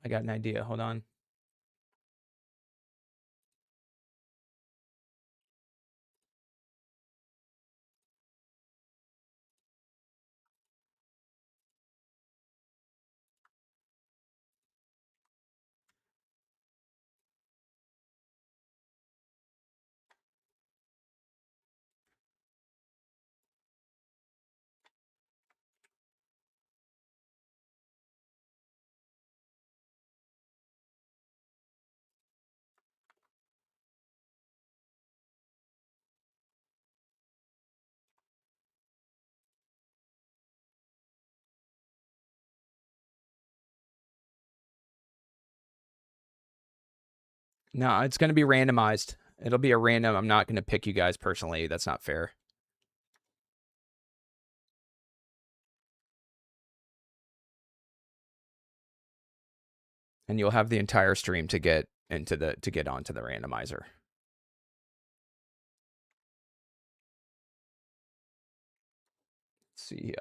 got an idea. Hold on. No, it's going to be randomized. It'll be a random. I'm not going to pick you guys personally. That's not fair. And you'll have the entire stream to get onto the randomizer. Let's see.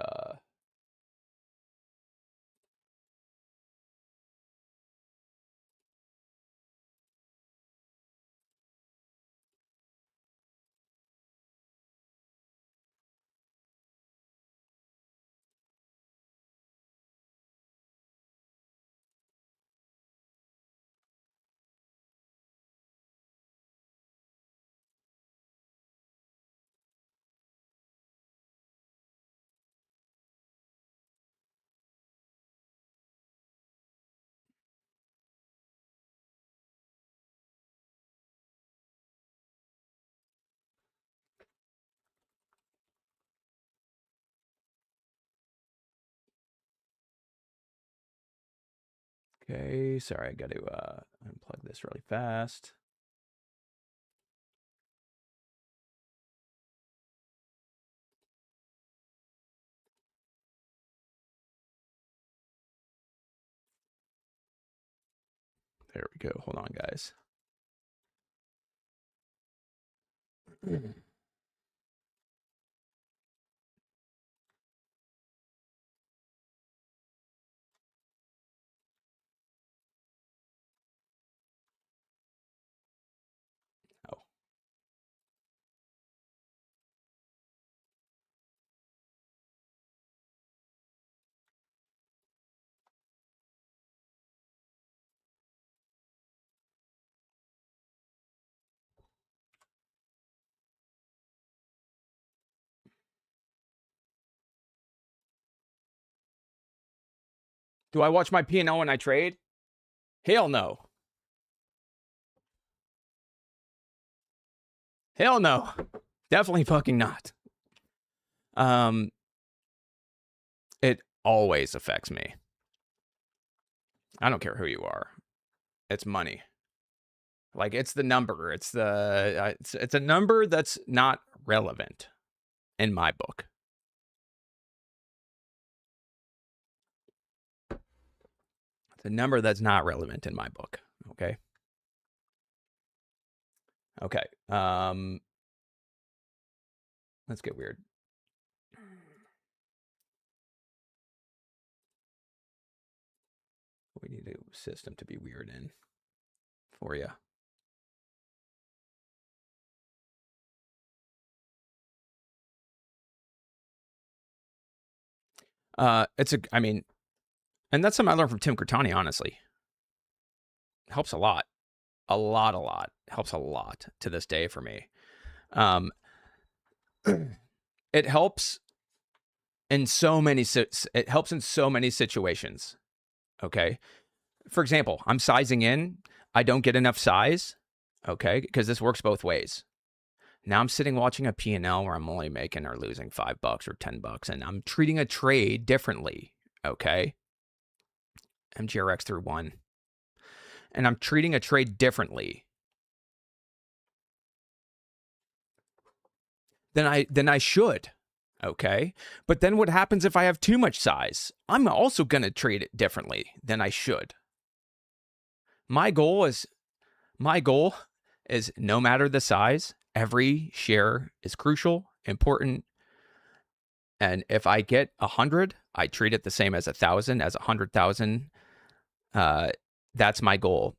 Okay, sorry, I got to unplug this really fast. There we go. Hold on, guys. Oh. Do I watch my P&L when I trade? Hell no. Hell no. Definitely fucking not. It always affects me. I don't care who you are. It's money. Like, it's the number. It's a number that's not relevant in my book. It's a number that's not relevant in my book. Okay. Okay. Let's get weird. We need a system to be weird in. for you. I mean, and that's something I learned from Tim Curtani, honestly. Helps a lot. A lot. Helps a lot to this day for me. It helps in so many situations. Okay. For example, I'm sizing in. I don't get enough size. Okay, because this works both ways. Now I'm sitting watching a P&L where I'm only making or losing $5 or $10, and I'm treating a trade differently. Okay. MGRX through 1. And I'm treating a trade differently than I should. Okay. But then what happens if I have too much size? I'm also going to treat it differently than I should. My goal is no matter the size, every share is crucial, important. And if I get 100, I treat it the same as 1,000, as 100,000. That's my goal.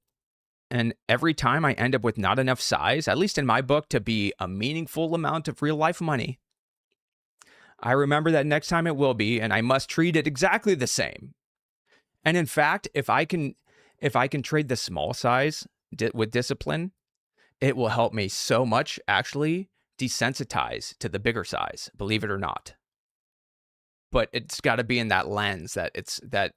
And every time I end up with not enough size, at least in my book, to be a meaningful amount of real life money, I remember that next time it will be, and I must treat it exactly the same. And in fact, if I can trade the small size with discipline, it will help me so much actually desensitize to the bigger size, believe it or not. But it's got to be in that lens that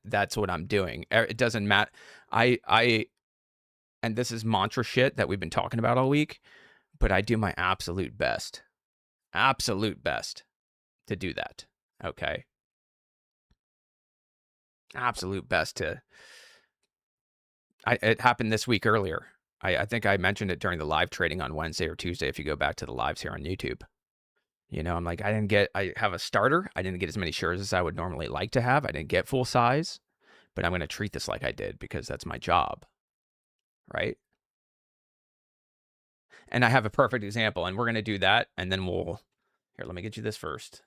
that's what I'm doing. It doesn't matter. And this is mantra shit that we've been talking about all week, but I do my absolute best to do that. Okay. Absolute best to. It happened this week earlier. I think I mentioned it during the live trading on Wednesday or Tuesday. If you go back to the lives here on YouTube, I'm like, I have a starter. I didn't get as many shares as I would normally like to have. I didn't get full size, but I'm going to treat this like I did because that's my job. Right. And I have a perfect example, and we're going to do that. And then here, let me get you this first.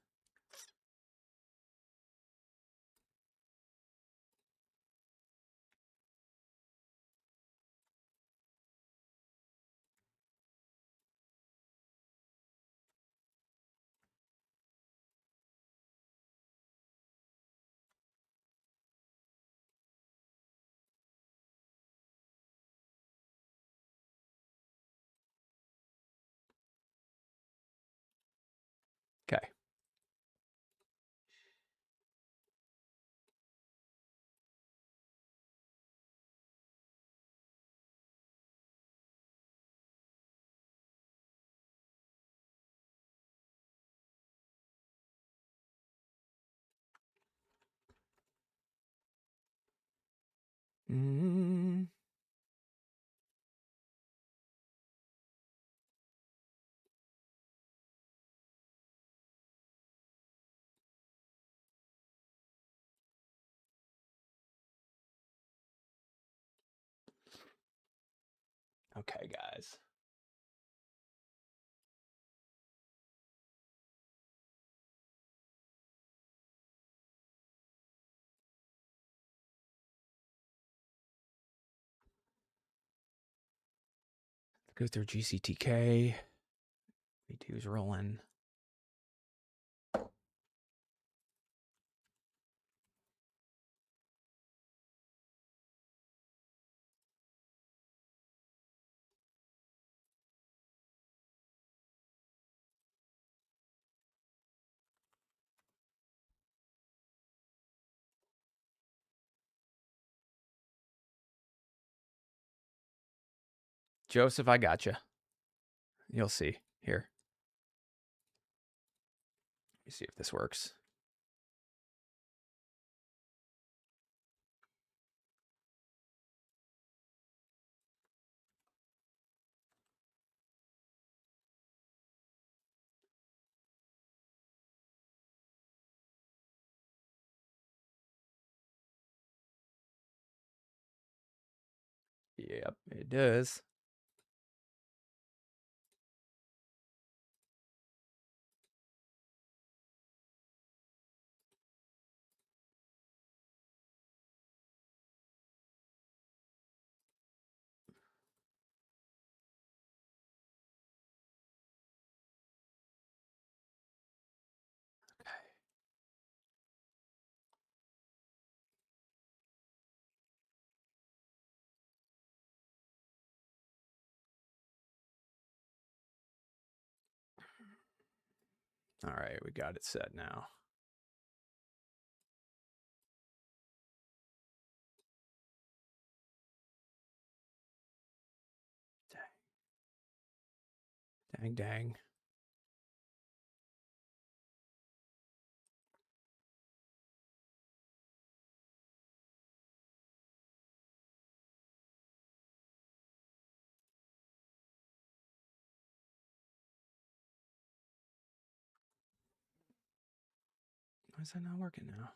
Okay. Okay, guys. Go through GCTK. V2's rolling. Joseph, I gotcha. You'll see here. Let me see if this works. Yep, it does. All right, we got it set now. Dang. Why is that not working now?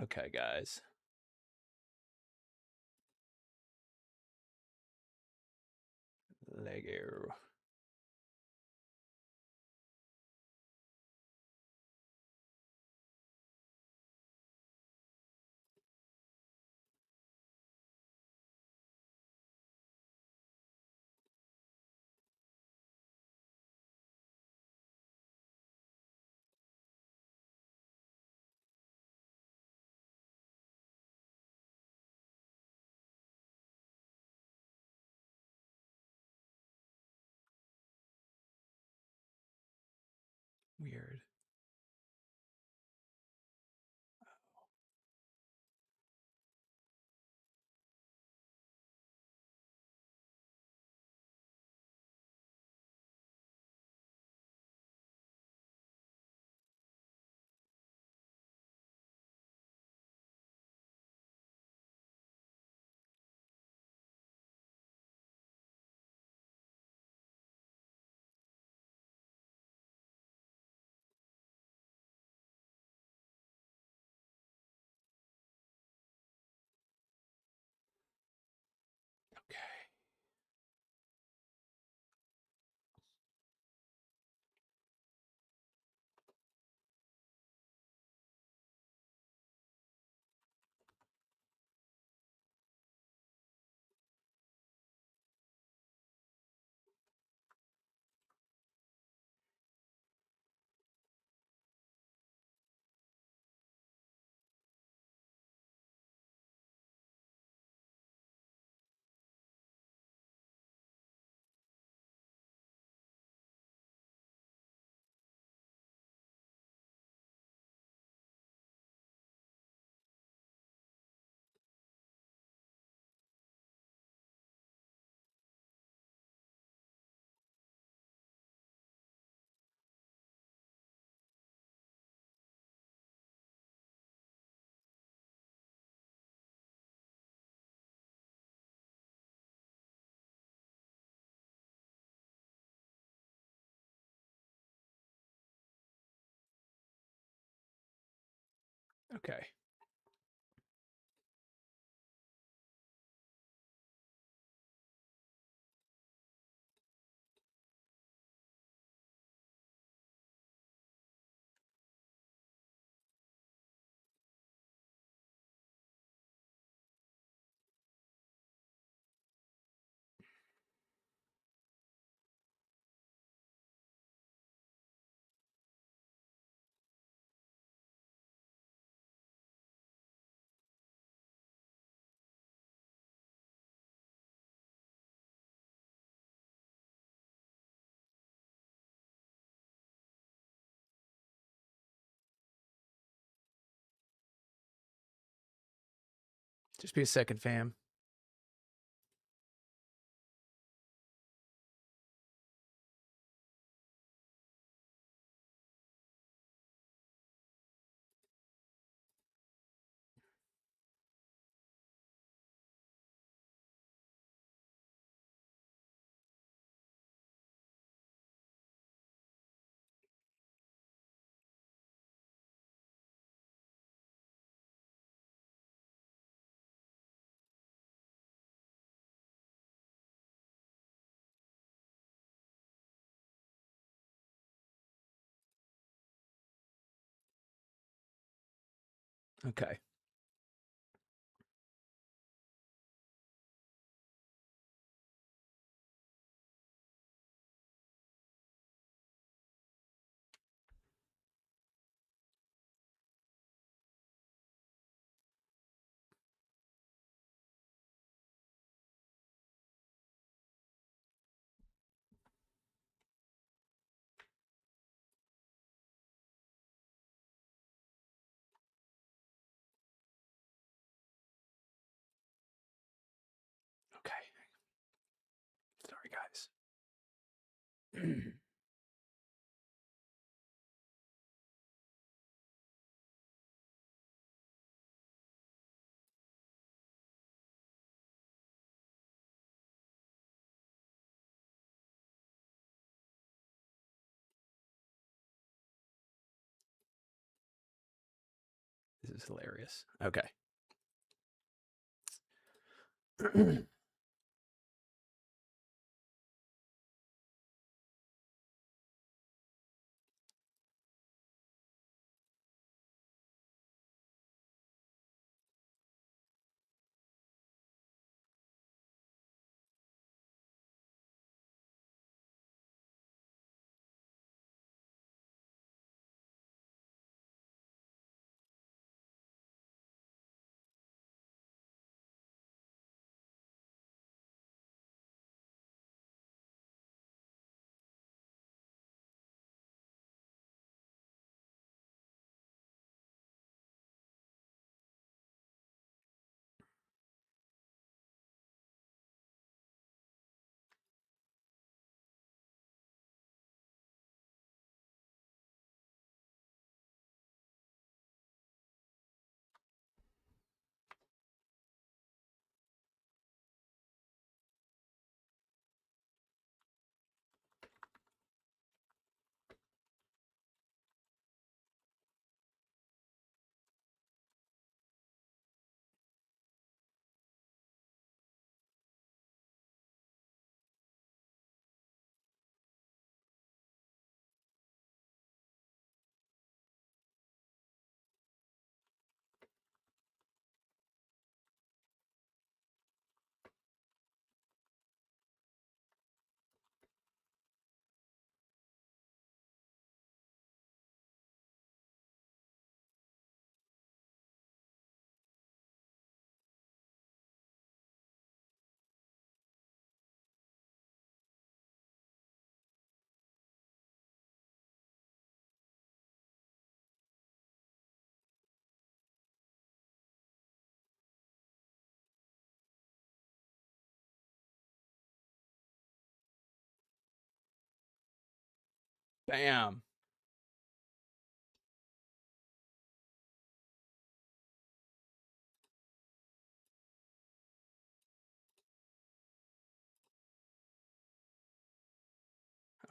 Okay, guys. Lego. Weird. Okay. Okay. Just be a second, fam. Okay. Okay. Sorry, guys. This is hilarious. Okay. Bam.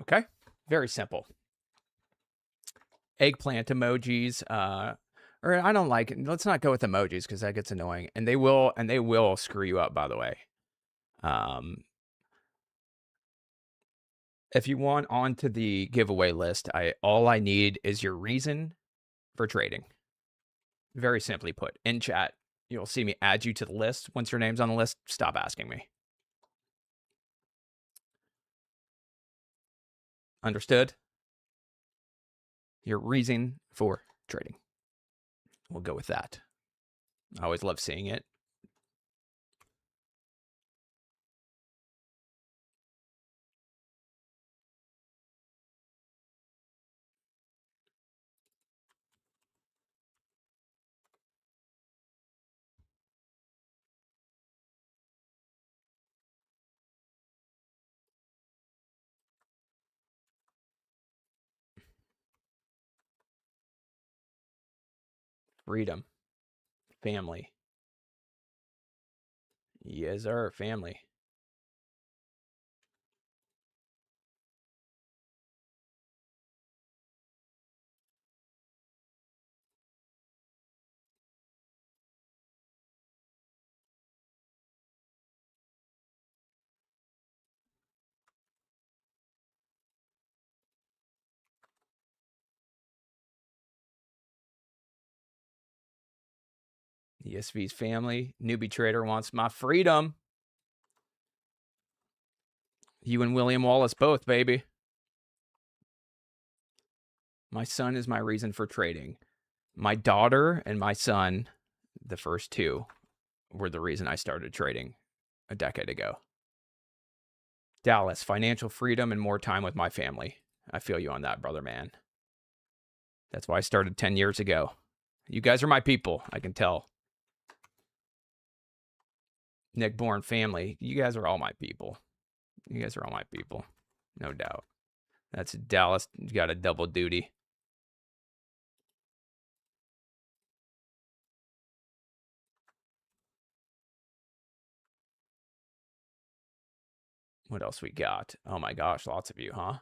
Okay. Very simple. Eggplant emojis. Or I don't like it. Let's not go with emojis because that gets annoying. And they will screw you up, by the way. If you want onto the giveaway list, all I need is your reason for trading. Very simply put. In chat, you'll see me add you to the list. Once your name's on the list, stop asking me. Understood? Your reason for trading. We'll go with that. I always love seeing it. Freedom. Family. Yes, sir. Family. ESV's family. Newbie trader wants my freedom. You and William Wallace both, baby. My son is my reason for trading. My daughter and my son, the first two, were the reason I started trading a decade ago. Dallas, financial freedom and more time with my family. I feel you on that, brother, man. That's why I started 10 years ago. You guys are my people, I can tell. Nick Bourne family, you guys are all my people. You guys are all my people, no doubt. That's Dallas, you got a double duty. What else we got? Oh my gosh, lots of you, huh?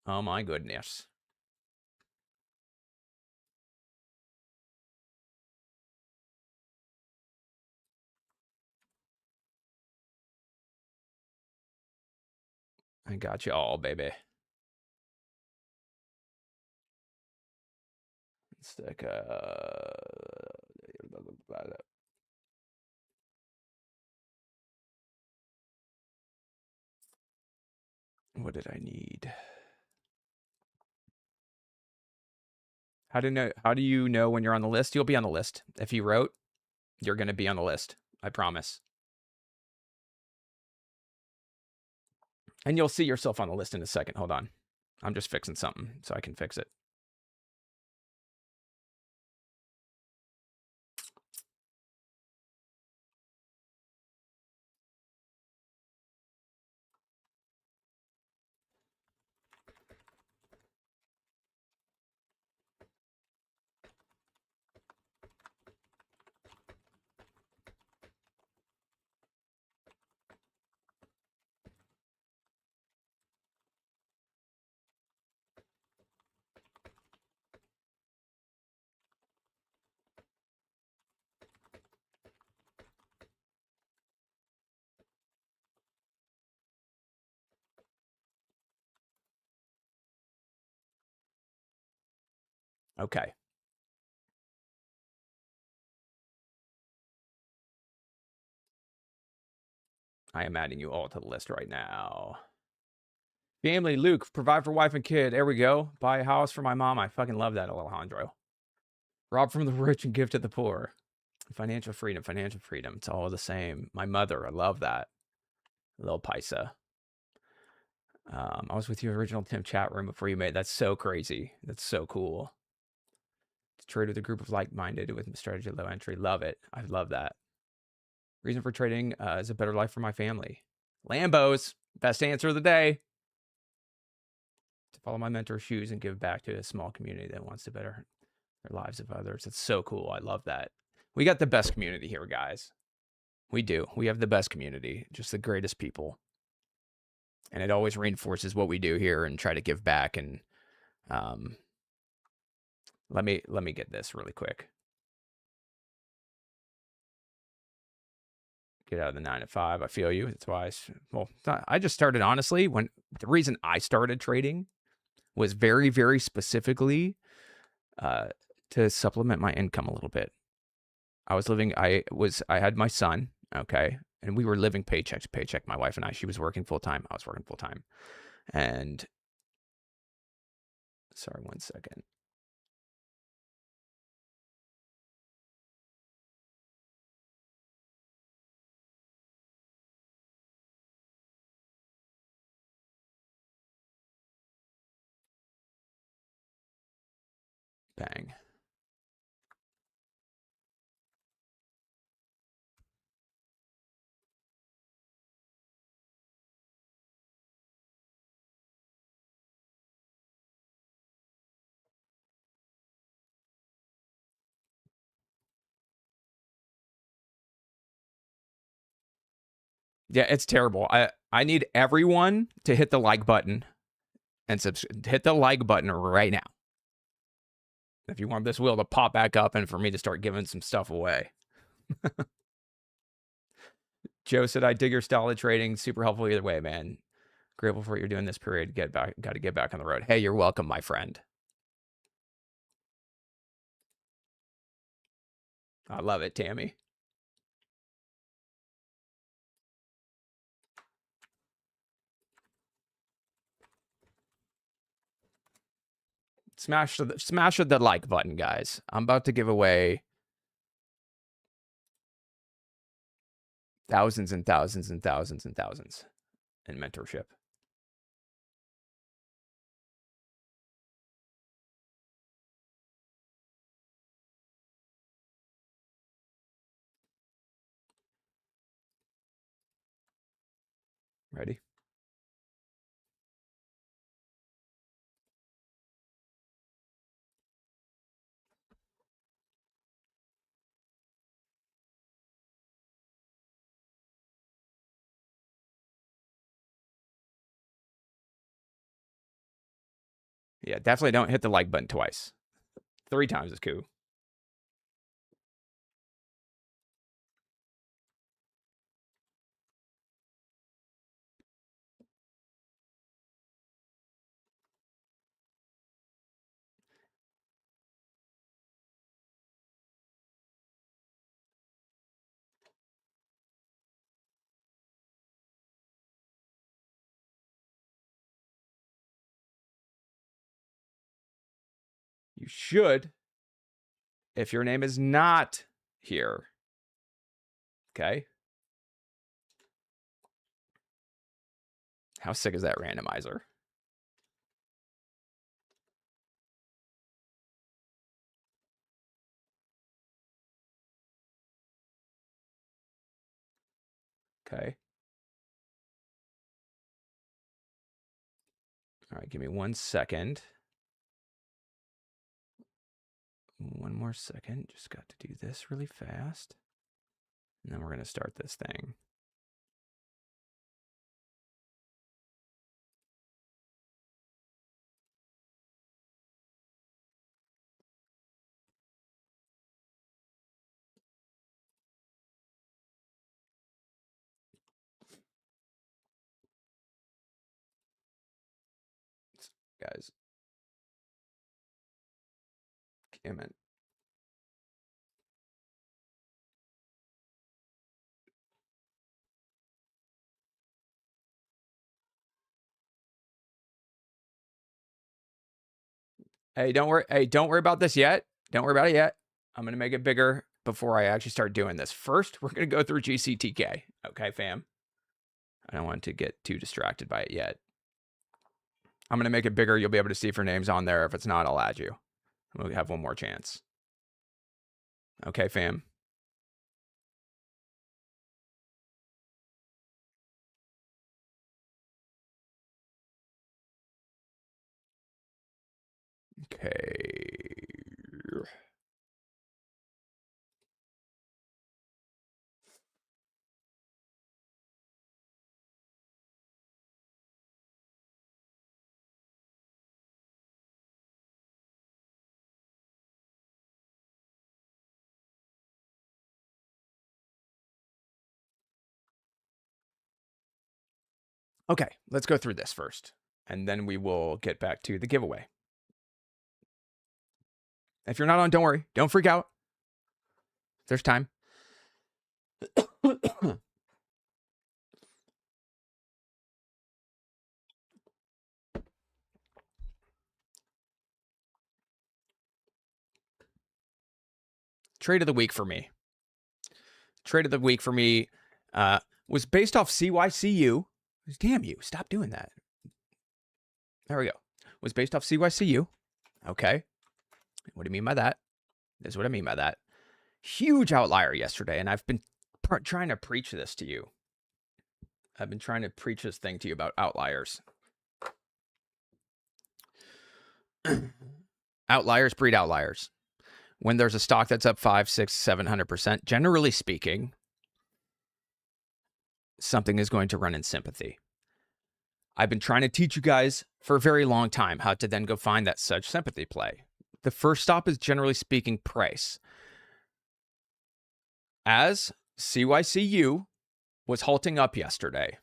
Oh my goodness. I got you all, baby. Stick what did I need? How do you know when you're on the list? You'll be on the list. If you wrote, you're going to be on the list. I promise. And you'll see yourself on the list in a second. Hold on. I'm just fixing something so I can fix it. Okay. I am adding you all to the list right now. Family, Luke, provide for wife and kid. There we go. Buy a house for my mom. I fucking love that, Alejandro. Rob from the rich and give to the poor. Financial freedom, financial freedom. It's all the same. My mother, I love that. Little Paisa. I was with your original Tim chat room before you made. That's so crazy. That's so cool. To trade with a group of like-minded with strategy low entry. Love it. I love that. Reason for trading is a better life for my family. Lambos, best answer of the day. To follow my mentor's shoes and give back to a small community that wants to better their lives of others. It's so cool. I love that. We got the best community here, guys. We do. We have the best community, just the greatest people. And it always reinforces what we do here and try to give back. And let me get this really quick. Get out of the 9 to 5. I feel you. That's why I just started, honestly, when the reason I started trading was very, very specifically to supplement my income a little bit. I had my son, okay, and we were living paycheck to paycheck, my wife and I. She was working full-time. I was working full-time. And sorry, 1 second. Bang. Yeah, it's terrible. I need everyone to hit the like button and hit the like button right now. If you want this wheel to pop back up and for me to start giving some stuff away. Joe said, I dig your style of trading. Super helpful either way, man. Grateful for what you're doing this period. Got to get back on the road. Hey, you're welcome, my friend. I love it, Tammy. Smash the like button, guys. I'm about to give away thousands and thousands and thousands and thousands in mentorship. Ready? Yeah, definitely don't hit the like button twice. 3 times is cool. You should, if your name is not here. Okay? How sick is that randomizer? Okay. All right, give me 1 second. 1 more second. Just got to do this really fast. And then we're going to start this thing. Guys. Damn it. Hey, don't worry. Hey, don't worry about this yet. Don't worry about it yet. I'm going to make it bigger before I actually start doing this. First, we're going to go through GCTK. Okay, fam? I don't want to get too distracted by it yet. I'm going to make it bigger. You'll be able to see if your name's on there. If it's not, I'll add you. We'll have one more chance. Okay, fam? Okay. Okay, let's go through this first, and then we will get back to the giveaway. If you're not on, don't worry. Don't freak out. There's time. Trade of the week for me. Trade of the week for me was based off CYCU. Damn you. Stop doing that. There we go. Was based off CYCU. Okay. What do you mean by that? This is what I mean by that. Huge outlier yesterday, and I've been trying to preach this to you. I've been trying to preach this thing to you about outliers. Outliers breed outliers. When there's a stock that's up 5, 6, 700%, generally speaking, something is going to run in sympathy. I've been trying to teach you guys for a very long time how to then go find that such sympathy play. The first stop is generally speaking price. As CYCU was halting up yesterday,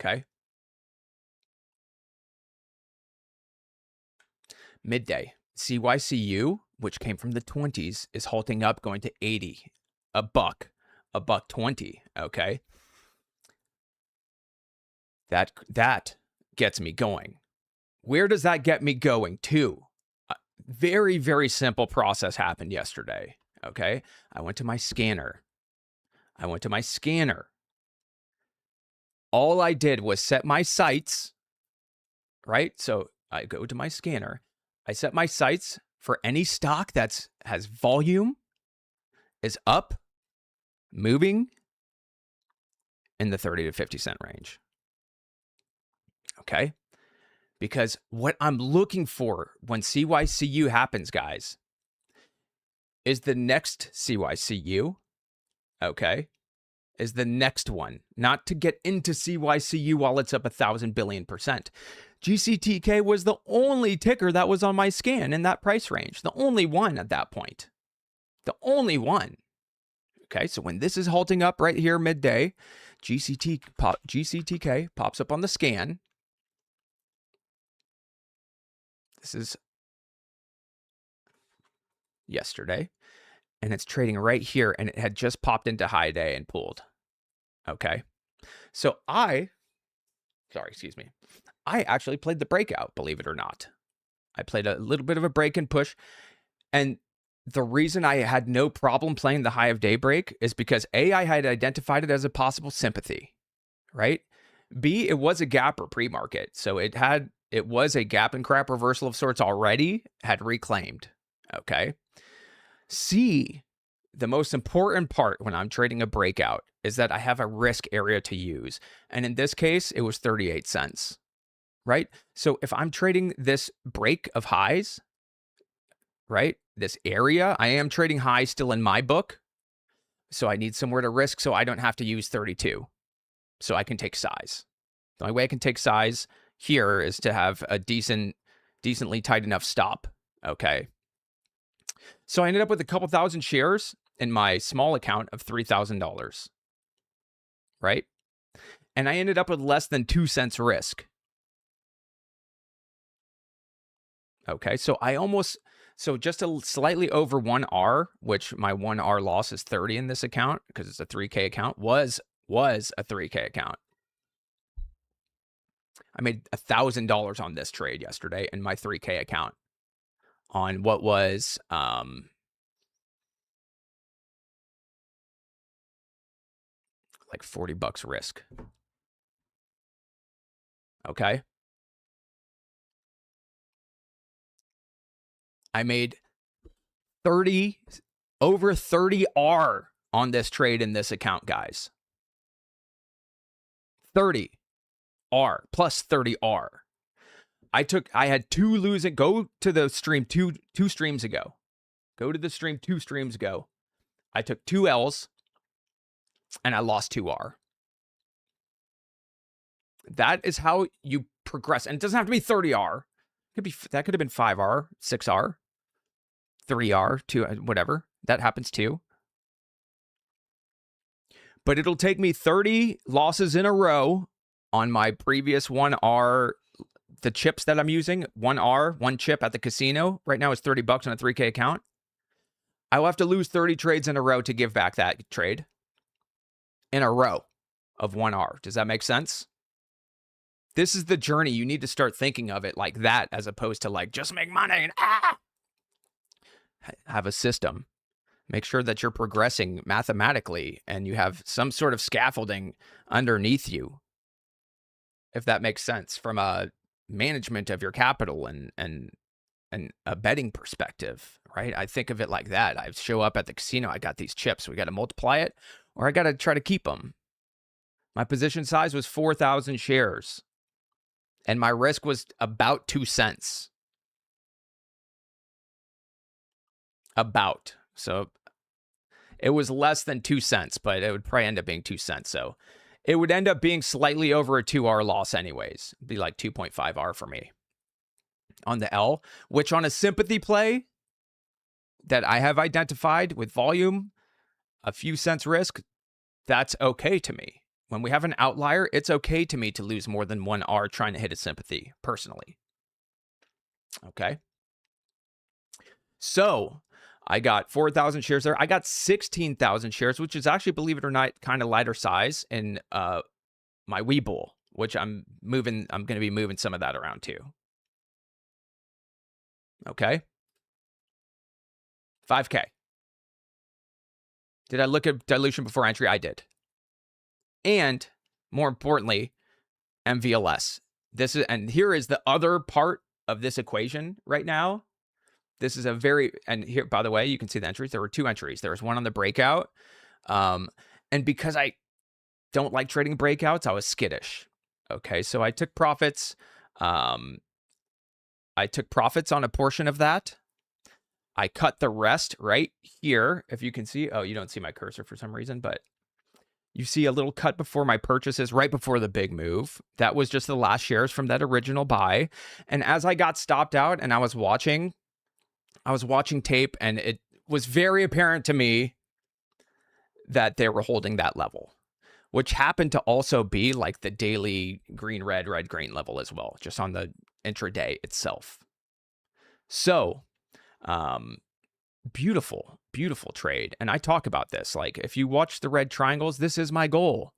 okay, Midday, CYCU, which came from the 20s, is halting up, going to 80, a buck 20. Okay. That gets me going. Where does that get me going to? Very, very simple process happened yesterday. Okay. I went to my scanner. All I did was set my sights, right? So I go to my scanner. I set my sights for any stock that has volume, is up, moving in the 30 to 50 cent range. Okay. Because what I'm looking for when CYCU happens, guys, is the next CYCU. Okay. Is the next one, not to get into CYCU while it's up 1,000 billion%. GCTK was the only ticker that was on my scan in that price range. The only one at that point. The only one. Okay, so when this is halting up right here midday, GCTK pops up on the scan. This is yesterday. And it's trading right here, and it had just popped into high day and pulled. Okay. So I actually played the breakout, believe it or not. I played a little bit of a break and push. And the reason I had no problem playing the high of daybreak is because A, I had identified it as a possible sympathy, right? B, it was a gap or pre-market. So it was a gap and crap reversal of sorts already, had reclaimed. Okay. C, the most important part when I'm trading a breakout is that I have a risk area to use. And in this case, it was 38 cents, right? So if I'm trading this break of highs, right, this area, I am trading high still in my book. So I need somewhere to risk so I don't have to use 32. So I can take size. The only way I can take size here is to have a decently tight enough stop, okay? So I ended up with a couple thousand shares in my small account of $3,000, right? And I ended up with less than 2 cents risk. Okay, so just slightly over 1R, which my 1R loss is 30 in this account because it's a 3K account, was a 3K account. I made $1,000 on this trade yesterday in my 3K account on what was like $40 risk. Okay. I made over 30R on this trade in this account, guys. 30R plus 30R. I had two losing. Go to the stream two streams ago. Go to the stream 2 streams ago. I took 2 L's and I lost 2R. That is how you progress. And it doesn't have to be 30R. That could have been 5R, 6R, 3R, 2, whatever. That happens too. But it'll take me 30 losses in a row on my previous 1R, the chips that I'm using. 1R, one chip at the casino. Right now is $30 on a 3K account. I will have to lose 30 trades in a row to give back that trade. In a row of 1R. Does that make sense? This is the journey. You need to start thinking of it like that as opposed to like, just make money and have a system. Make sure that you're progressing mathematically and you have some sort of scaffolding underneath you. If that makes sense from a management of your capital and a betting perspective, right? I think of it like that. I show up at the casino. I got these chips. We got to multiply it or I got to try to keep them. My position size was 4,000 shares. And my risk was about 2 cents. About. So it was less than 2 cents, but it would probably end up being 2 cents. So it would end up being slightly over a 2R loss anyways. It'd be like 2.5R for me on the L, which on a sympathy play that I have identified with volume, a few cents risk, that's okay to me. When we have an outlier, it's okay to me to lose more than 1R trying to hit a sympathy personally. Okay. So I got 4,000 shares there. I got 16,000 shares, which is actually, believe it or not, kind of lighter size in my Webull, which I'm going to be moving some of that around too. Okay. 5K. Did I look at dilution before entry? I did. And more importantly, MVLS. And here is the other part of this equation right now. This is and here, by the way, you can see the entries. There were 2 entries. There was one on the breakout. And because I don't like trading breakouts, I was skittish. Okay, so I took profits. I took profits on a portion of that. I cut the rest right here. If you can see, oh, you don't see my cursor for some reason, but you see a little cut before my purchases, right before the big move. That was just the last shares from that original buy. And as I got stopped out and I was watching tape, and it was very apparent to me that they were holding that level, which happened to also be like the daily green, red, green level as well, just on the intraday itself. So, beautiful, beautiful trade. And I talk about this. Like, if you watch the red triangles, this is my goal.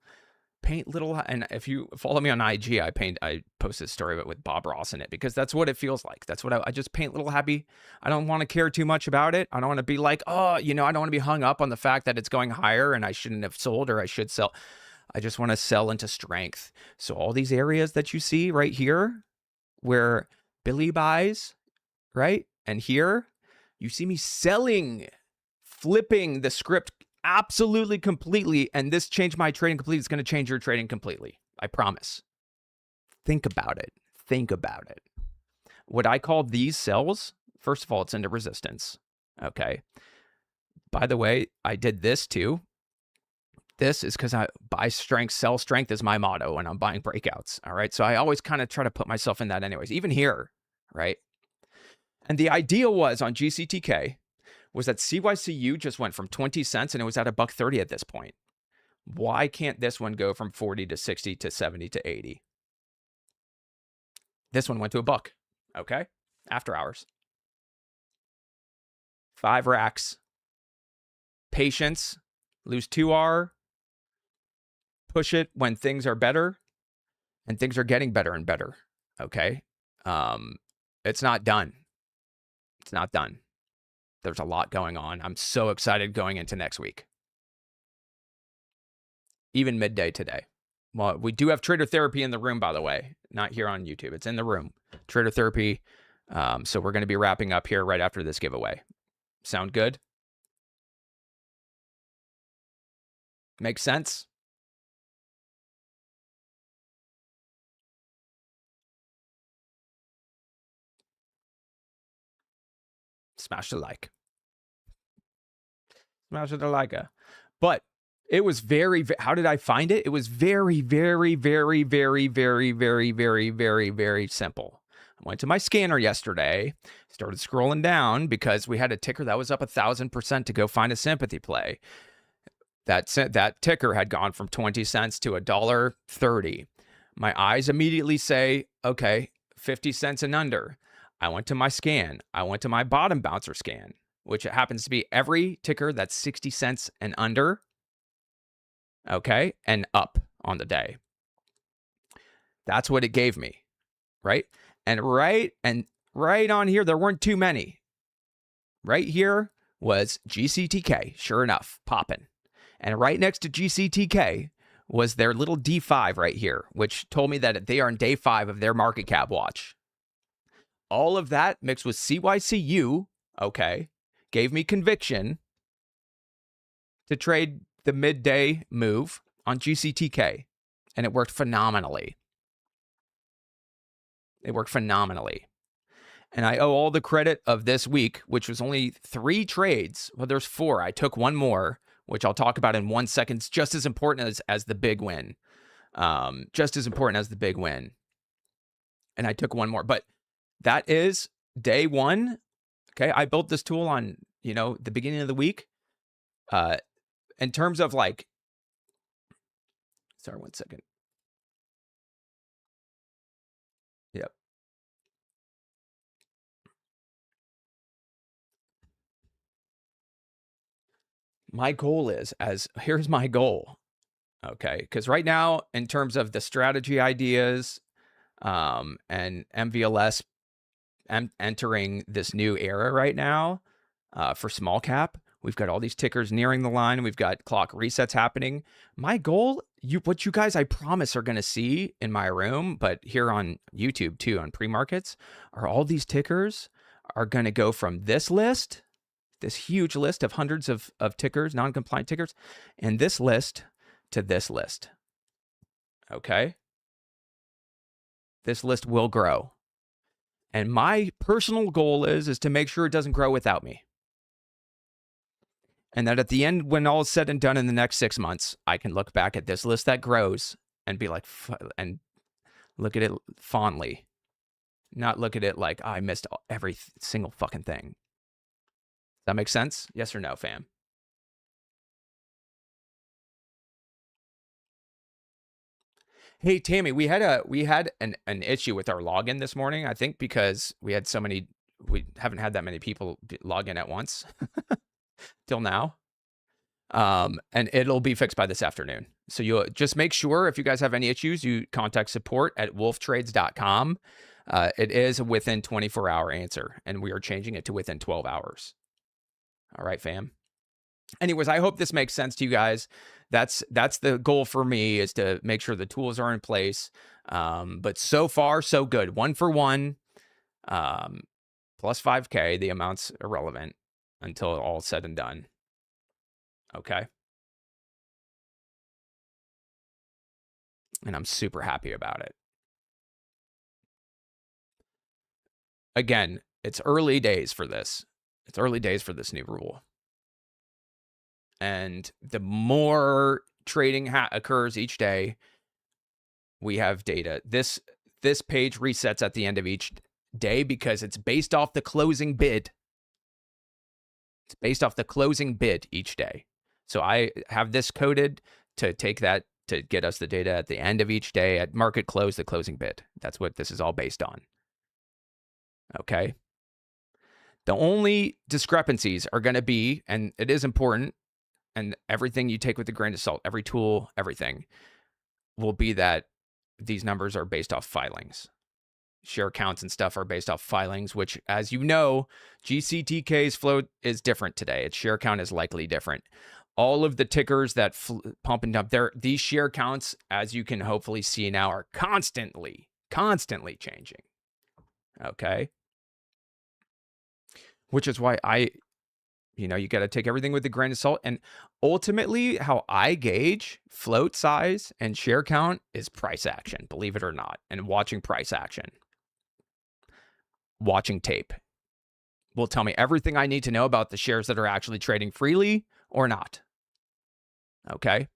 Paint little, and if you follow me on IG, I post this story with Bob Ross in it, because that's what it feels like. That's what I just paint little happy. I don't want to care too much about it. I don't want to be like, oh, I don't want to be hung up on the fact that it's going higher and I shouldn't have sold or I should sell. I just want to sell into strength. So all these areas that you see right here where Billy buys, right? And here you see me selling, flipping the script absolutely completely, and this changed my trading completely. It's going to change your trading completely. I promise. Think about it. Think about it. What I call these sells, first of all, it's into resistance. Okay. By the way, I did this too. This is because I buy strength, sell strength is my motto when I'm buying breakouts. All right. So I always kind of try to put myself in that anyways, even here. Right. And the idea was on GCTK was that CYCU just went from 20 cents and it was at $1.30 at this point. Why can't this one go from 40 to 60 to 70 to 80? This one went to $1. Okay. After hours. 5 racks. Patience. Lose 2R. Push it when things are better, and things are getting better and better. Okay. It's not done. It's not done. There's a lot going on. I'm so excited going into next week. Even midday today. Well, we do have Trader Therapy in the room, by the way, not here on YouTube. It's in the room. Trader Therapy. So we're going to be wrapping up here right after this giveaway. Sound good? Makes sense? Smash the like. Smash the like. But it was how did I find it? It was very, very, very, very, very, very, very, very, very simple. I went to my scanner yesterday, started scrolling down because we had a ticker that was up 1,000% to go find a sympathy play. That ticker had gone from 20 cents to $1.30. My eyes immediately say, okay, 50 cents and under. I went to my scan. I went to my bottom bouncer scan, which happens to be every ticker that's 60 cents and under, okay, and up on the day. That's what it gave me, right? And right on here, there weren't too many. Right here was GCTK, sure enough, popping. And right next to GCTK was their little D5 right here, which told me that they are on day 5 of their market cap watch. All of that mixed with CYCU, okay, gave me conviction to trade the midday move on GCTK. And it worked phenomenally. It worked phenomenally. And I owe all the credit of this week, which was only 3 trades. Well, there's 4. I took one more, which I'll talk about in 1 second. It's just as important as the big win. Just as important as the big win. And I took one more. But that is day 1. Okay, I built this tool on, the beginning of the week. In terms of like, sorry, 1 second. Yep. My goal is here's my goal. Okay. Because right now, in terms of the strategy ideas, and MVLS entering this new era right now, for small cap, we've got all these tickers nearing the line. We've got clock resets happening. My goal, what you guys, I promise, are going to see in my room, but here on YouTube too, on pre-markets, are all these tickers are going to go from this list, this huge list of hundreds of tickers, non-compliant tickers, and this list to this list. Okay? This list will grow. And my personal goal is to make sure it doesn't grow without me. And that at the end, when all is said and done in the next 6 months, I can look back at this list that grows and be like, and look at it fondly, not look at it like, I missed every single fucking thing. Does that make sense? Yes or no, fam? Hey, Tammy, we had an issue with our login this morning, I think because we haven't had that many people log in at once till now. And it'll be fixed by this afternoon. So you'll just make sure if you guys have any issues, you contact support at wolftrades.com. It is within 24-hour answer, and we are changing it to within 12 hours. All right, fam. Anyways, I hope this makes sense to you guys. That's the goal for me, is to make sure the tools are in place. But so far, so good. 1 for 1, plus 5K. The amount's irrelevant until all said and done. Okay. And I'm super happy about it. Again, it's early days for this. It's early days for this new rule. And the more trading occurs each day, we have data. This page resets at the end of each day because it's based off the closing bid. It's based off the closing bid each day. So I have this coded to take that, to get us the data at the end of each day at market close, the closing bid. That's what this is all based on. Okay. The only discrepancies are going to be, and it is important, and everything you take with a grain of salt, every tool, everything, will be that these numbers are based off filings. Share counts and stuff are based off filings, which, as you know, GCTK's float is different today. Its share count is likely different. All of the tickers that pump and dump, these share counts, as you can hopefully see now, are constantly changing. Okay? Which is why you got to take everything with a grain of salt. And ultimately, how I gauge float size and share count is price action, believe it or not, and watching price action. Watching tape will tell me everything I need to know about the shares that are actually trading freely or not. Okay?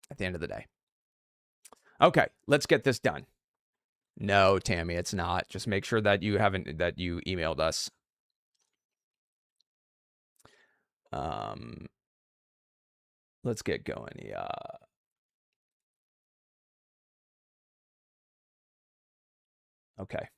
At the end of the day. Okay, let's get this done. No, Tammy, it's not. Just make sure that you emailed us. Let's get going. Yeah. Okay.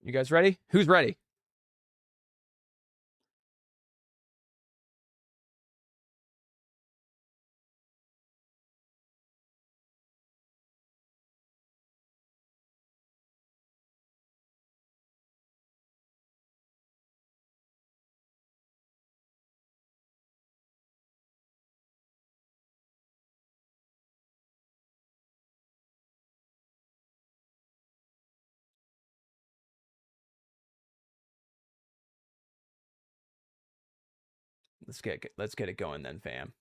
You guys ready? Who's ready? Let's get it going then, fam.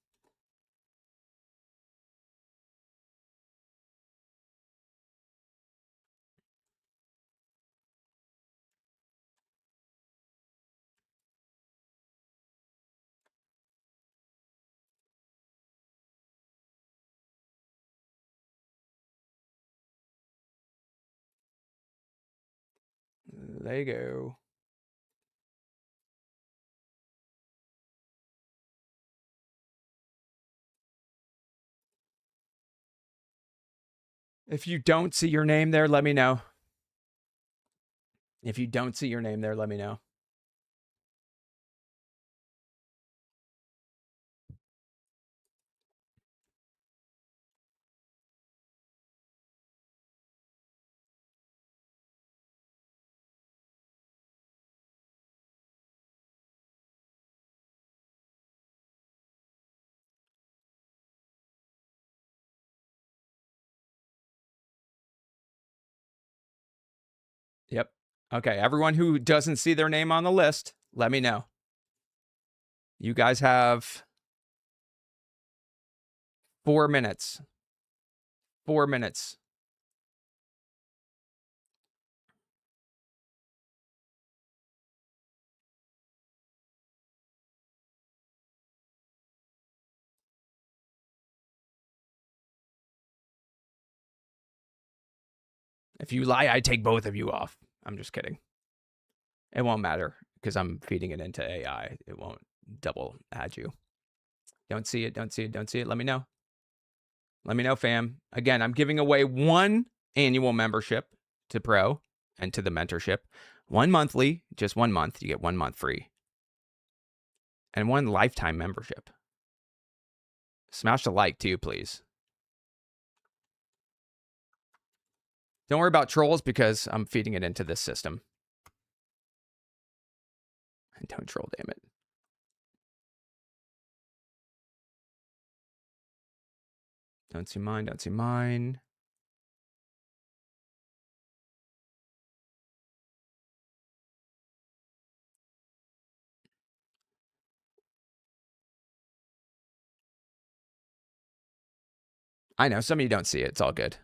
There you go. If you don't see your name there, let me know. If you don't see your name there, let me know. Yep. Okay, everyone who doesn't see their name on the list, let me know. You guys have 4 minutes. 4 minutes. If you lie, I take both of you off. I'm just kidding. It won't matter because I'm feeding it into AI. It won't double add you. Don't see it. Don't see it. Don't see it. Let me know. Let me know, fam. Again, I'm giving away 1 annual membership to Pro and to the mentorship. 1 monthly, just 1 month. You get 1 month free. And 1 lifetime membership. Smash the like too, please. Don't worry about trolls because I'm feeding it into this system. And don't troll, damn it. Don't see mine. Don't see mine. I know some of you don't see it. It's all good.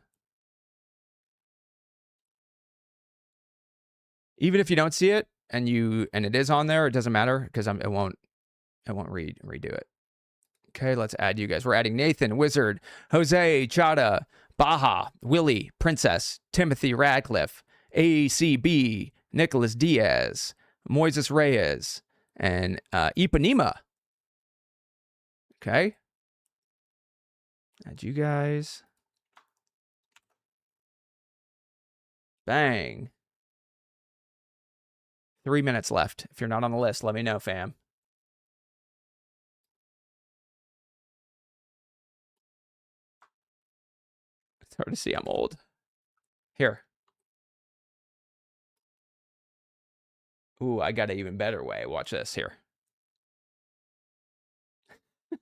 Even if you don't see it and it is on there, it doesn't matter because it won't redo it. Okay, let's add you guys. We're adding Nathan, Wizard, Jose, Chada, Baja, Willie, Princess, Timothy Radcliffe, ACB, Nicholas Diaz, Moises Reyes, and Ipanema. Okay. Add you guys. Bang. 3 minutes left. If you're not on the list, let me know, fam. It's hard to see. I'm old. Here. Ooh, I got an even better way. Watch this here. You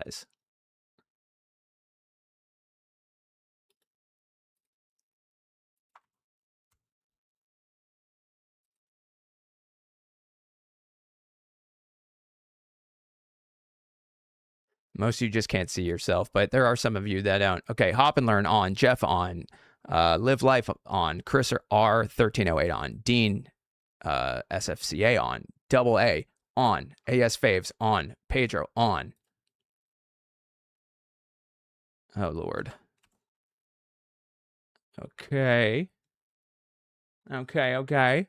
guys. Most of you just can't see yourself, but there are some of you that don't. Okay, Hop and Learn on, Jeff on, Live Life on, Chris R1308 on, Dean SFCA on, Double A on, AS Faves on, Pedro on. Oh, Lord. Okay. Okay.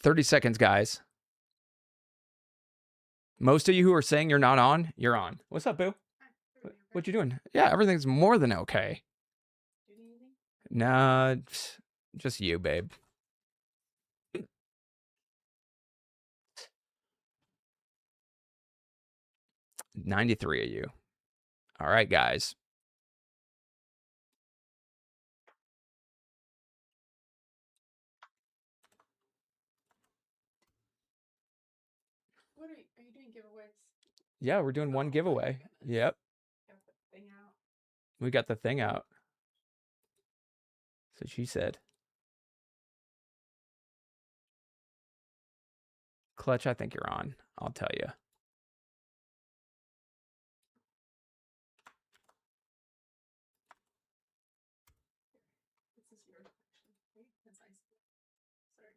30 seconds, guys. Most of you who are saying you're not on, you're on. What's up, boo? What you doing? Yeah, everything's more than okay. Nah, just you, babe. 93 of you. All right, guys. What are you doing giveaways? Yeah, we're doing one giveaway. Yep. Got the thing out. We got the thing out. So she said. Clutch, I think you're on. I'll tell you. This is yours, actually. Wait, that's ice. Sorry.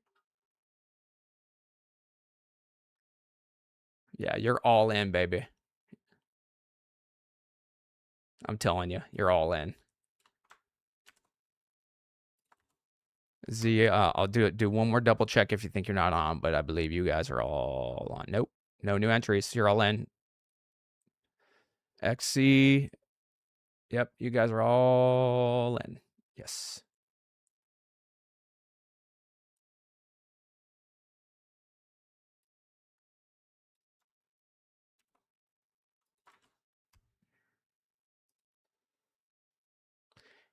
Yeah, you're all in, baby. I'm telling you, you're all in. Z, I'll do one more double check if you think you're not on, but I believe you guys are all on. Nope, no new entries. You're all in. XC, yep, you guys are all in. Yes.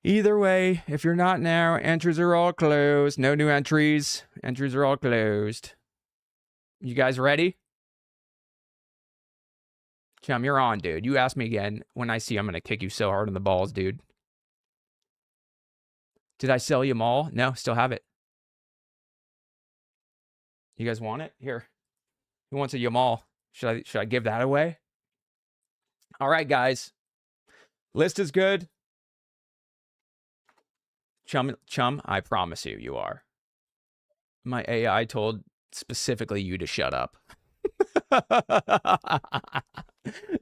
Either way, if you're not now, entries are all closed. No new entries. Entries are all closed. You guys ready? Chum, you're on, dude. You ask me again. When I see, I'm going to kick you so hard in the balls, dude. Did I sell you them all? No, still have it. You guys want it? Here. Who wants a Yamal? Should I give that away? All right, guys. List is good. Chum, I promise you, you are. My AI told specifically you to shut up.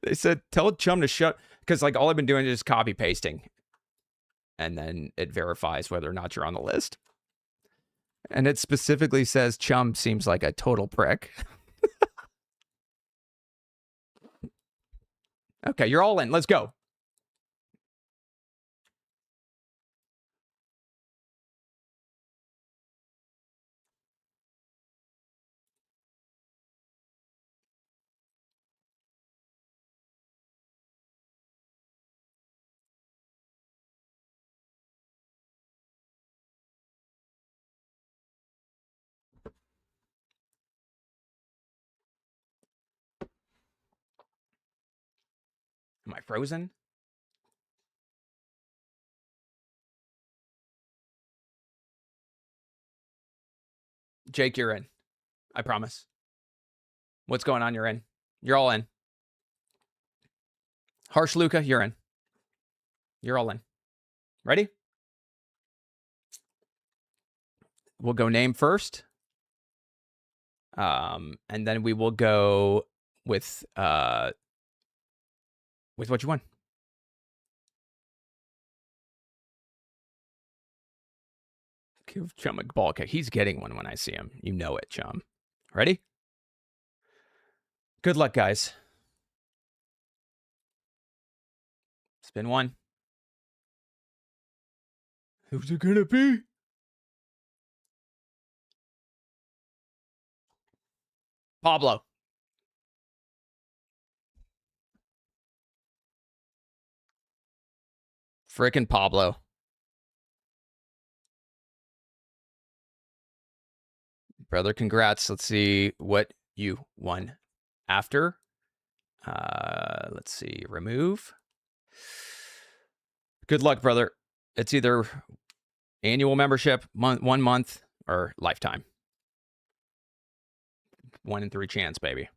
They said, tell Chum to shut, because like all I've been doing is copy pasting. And then it verifies whether or not you're on the list. And it specifically says Chum seems like a total prick. Okay, you're all in. Let's go. Am I frozen? Jake, you're in. I promise. What's going on? You're in. You're all in. Harsh Luca, you're in. You're all in. Ready? We'll go name first. And then we will go with what you want. Give Chum a ball kick. He's getting one when I see him. You know it, Chum. Ready? Good luck, guys. Spin one. Who's it gonna be? Pablo. Frickin' Pablo. Brother, congrats. Let's see what you won after. Let's see. Remove. Good luck, brother. It's either annual membership, 1 month, or lifetime. 1 in 3 chance, baby.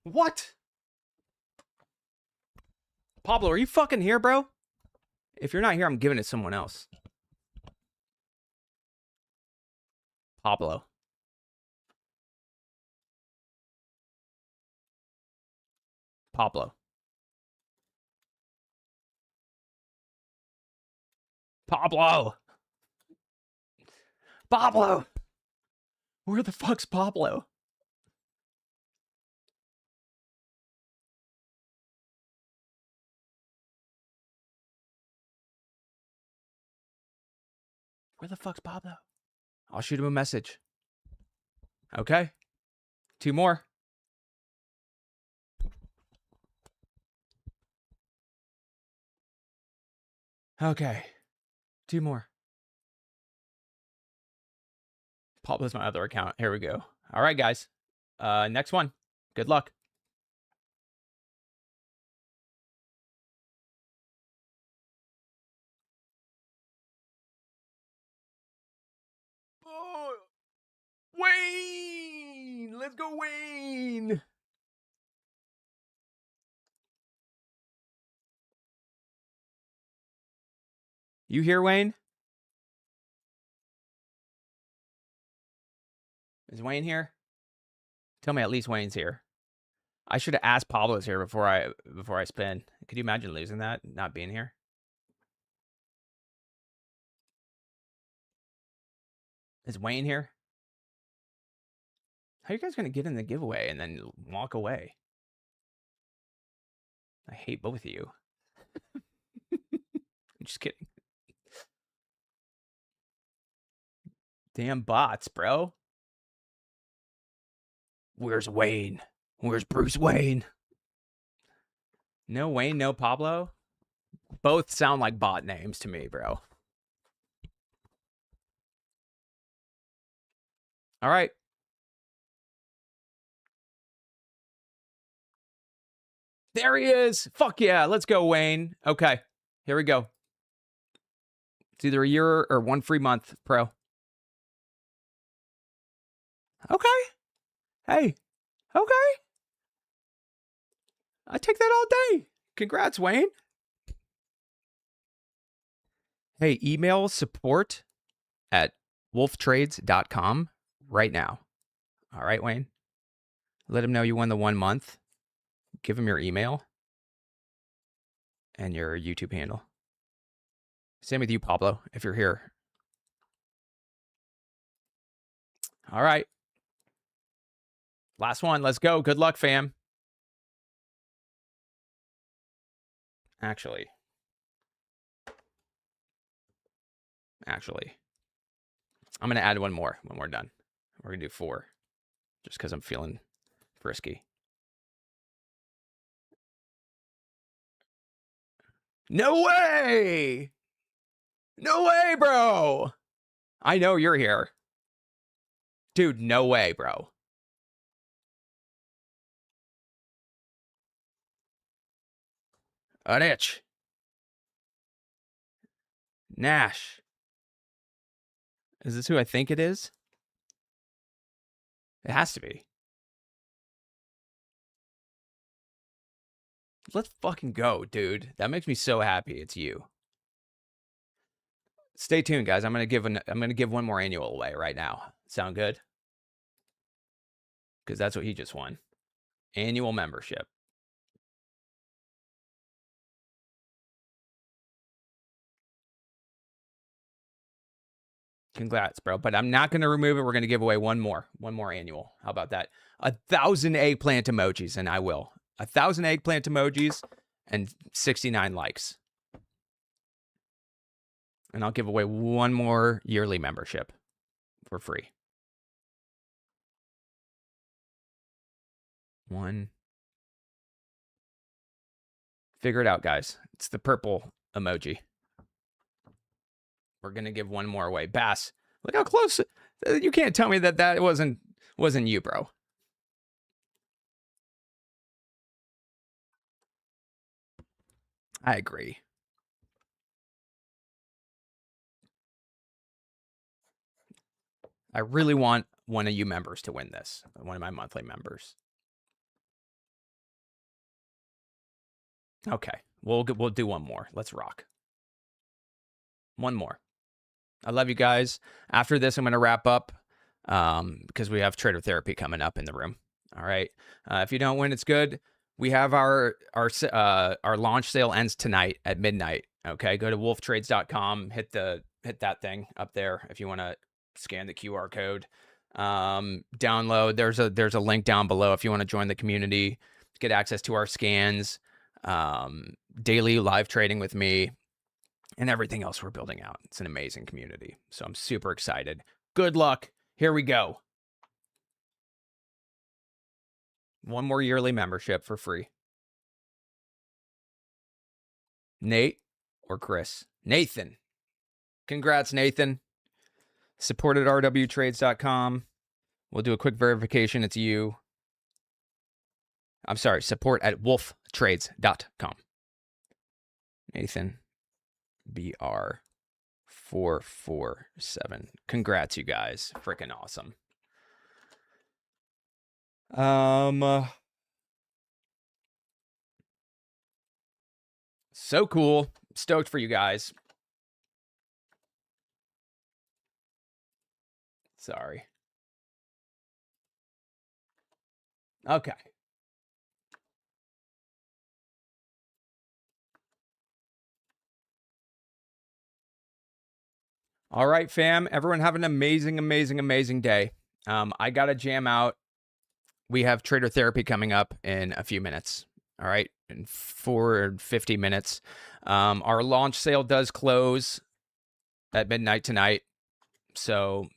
What? Pablo, are you fucking here, bro? If you're not here, I'm giving it to someone else. Pablo. Pablo. Pablo. Pablo. Where the fuck's Pablo? Where the fuck's Pablo? I'll shoot him a message. Okay. 2 more. Okay. 2 more. Pablo's my other account. Here we go. All right, guys. Next one. Good luck. Oh, Wayne! Let's go, Wayne! You here, Wayne? Is Wayne here? Tell me at least Wayne's here. I should have asked Pablo's here before I spin. Could you imagine losing that, not being here? Is Wayne here? How are you guys going to get in the giveaway and then walk away? I hate both of you. I'm just kidding. Damn bots, bro. Where's Wayne? Where's Bruce Wayne? No Wayne, no Pablo? Both sound like bot names to me, bro. All right. There he is. Fuck yeah. Let's go, Wayne. Okay. Here we go. It's either a year or 1 free month, pro. Okay. Hey. Okay. I take that all day. Congrats, Wayne. Hey, email support at wolftrades.com right now. All right, Wayne. Let him know you won the 1 month. Give him your email and your YouTube handle. Same with you, Pablo, if you're here. All right. Last one. Let's go. Good luck, fam. Actually, I'm going to add one more when we're done. We're going to do 4 just because I'm feeling frisky. No way! No way, bro! I know you're here. Dude, no way, bro. An itch. Nash. Is this who I think it is? It has to be. Let's fucking go, dude. That makes me so happy. It's you. Stay tuned, guys. I'm gonna give one more annual away right now. Sound good? Because that's what he just won. Annual membership. Congrats, bro. But I'm not going to remove it. We're going to give away one more annual. How about that? 1,000 eggplant emojis, and I will. 1,000 eggplant emojis and 69 likes. And I'll give away one more yearly membership for free. 1. Figure it out, guys. It's the purple emoji. We're going to give one more away. Bass, look how close. You can't tell me that wasn't you, bro. I agree. I really want one of you members to win this. One of my monthly members. Okay. We'll do one more. Let's rock. One more. I love you guys. After this, I'm going to wrap up because we have trader therapy coming up in the room. All right. If you don't win, it's good. We have our launch sale ends tonight at midnight. Okay. Go to wolftrades.com. Hit that thing up there if you want to scan the QR code. Download. There's a link down below if you want to join the community, get access to our scans, daily live trading with me. and everything else we're building out. It's an amazing community. So I'm super excited. Good luck. Here we go. One more yearly membership for free. Nate or Chris? Nathan. Congrats, Nathan. Support at rwtrades.com. We'll do a quick verification. It's you. I'm sorry, support at wolftrades.com. Nathan BR447. Congrats, you guys. Freaking awesome. So cool. Stoked for you guys. Sorry. Okay. All right, fam. Everyone have an amazing, amazing, amazing day. I got to jam out. We have Trader Therapy coming up in a few minutes. All right, in 50 minutes. Our launch sale does close at midnight tonight. So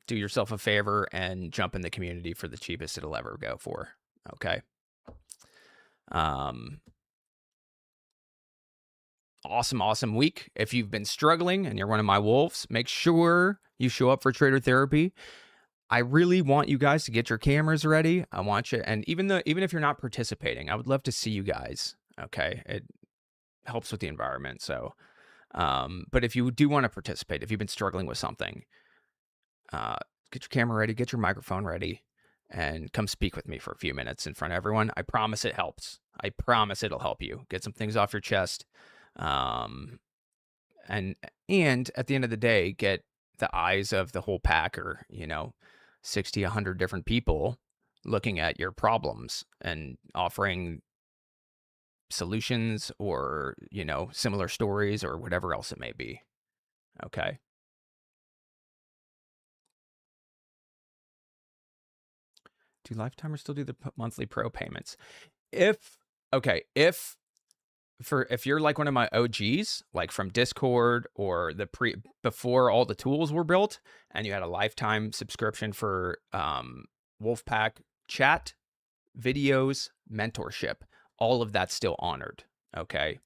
do yourself a favor and jump in the community for the cheapest it'll ever go for. Okay. Awesome week. If you've been struggling and you're one of my wolves, make sure you show up for Trader Therapy. I really want you guys to get your cameras ready. I want you, and even if you're not participating, I would love to see you guys. Okay, it helps with the environment. So, but if you do want to participate, if you've been struggling with something, get your camera ready, get your microphone ready, and come speak with me for a few minutes in front of everyone. I promise it helps. I promise it'll help you get some things off your chest. And at the end of the day, get the eyes of the whole pack, or 60, 100 different people looking at your problems and offering solutions, or similar stories, or whatever else it may be. Okay. Do Lifetimers still do the monthly pro payments? If you're like one of my OGs, like from Discord or before all the tools were built, and you had a lifetime subscription for Wolfpack chat, videos, mentorship, all of that's still honored. Okay.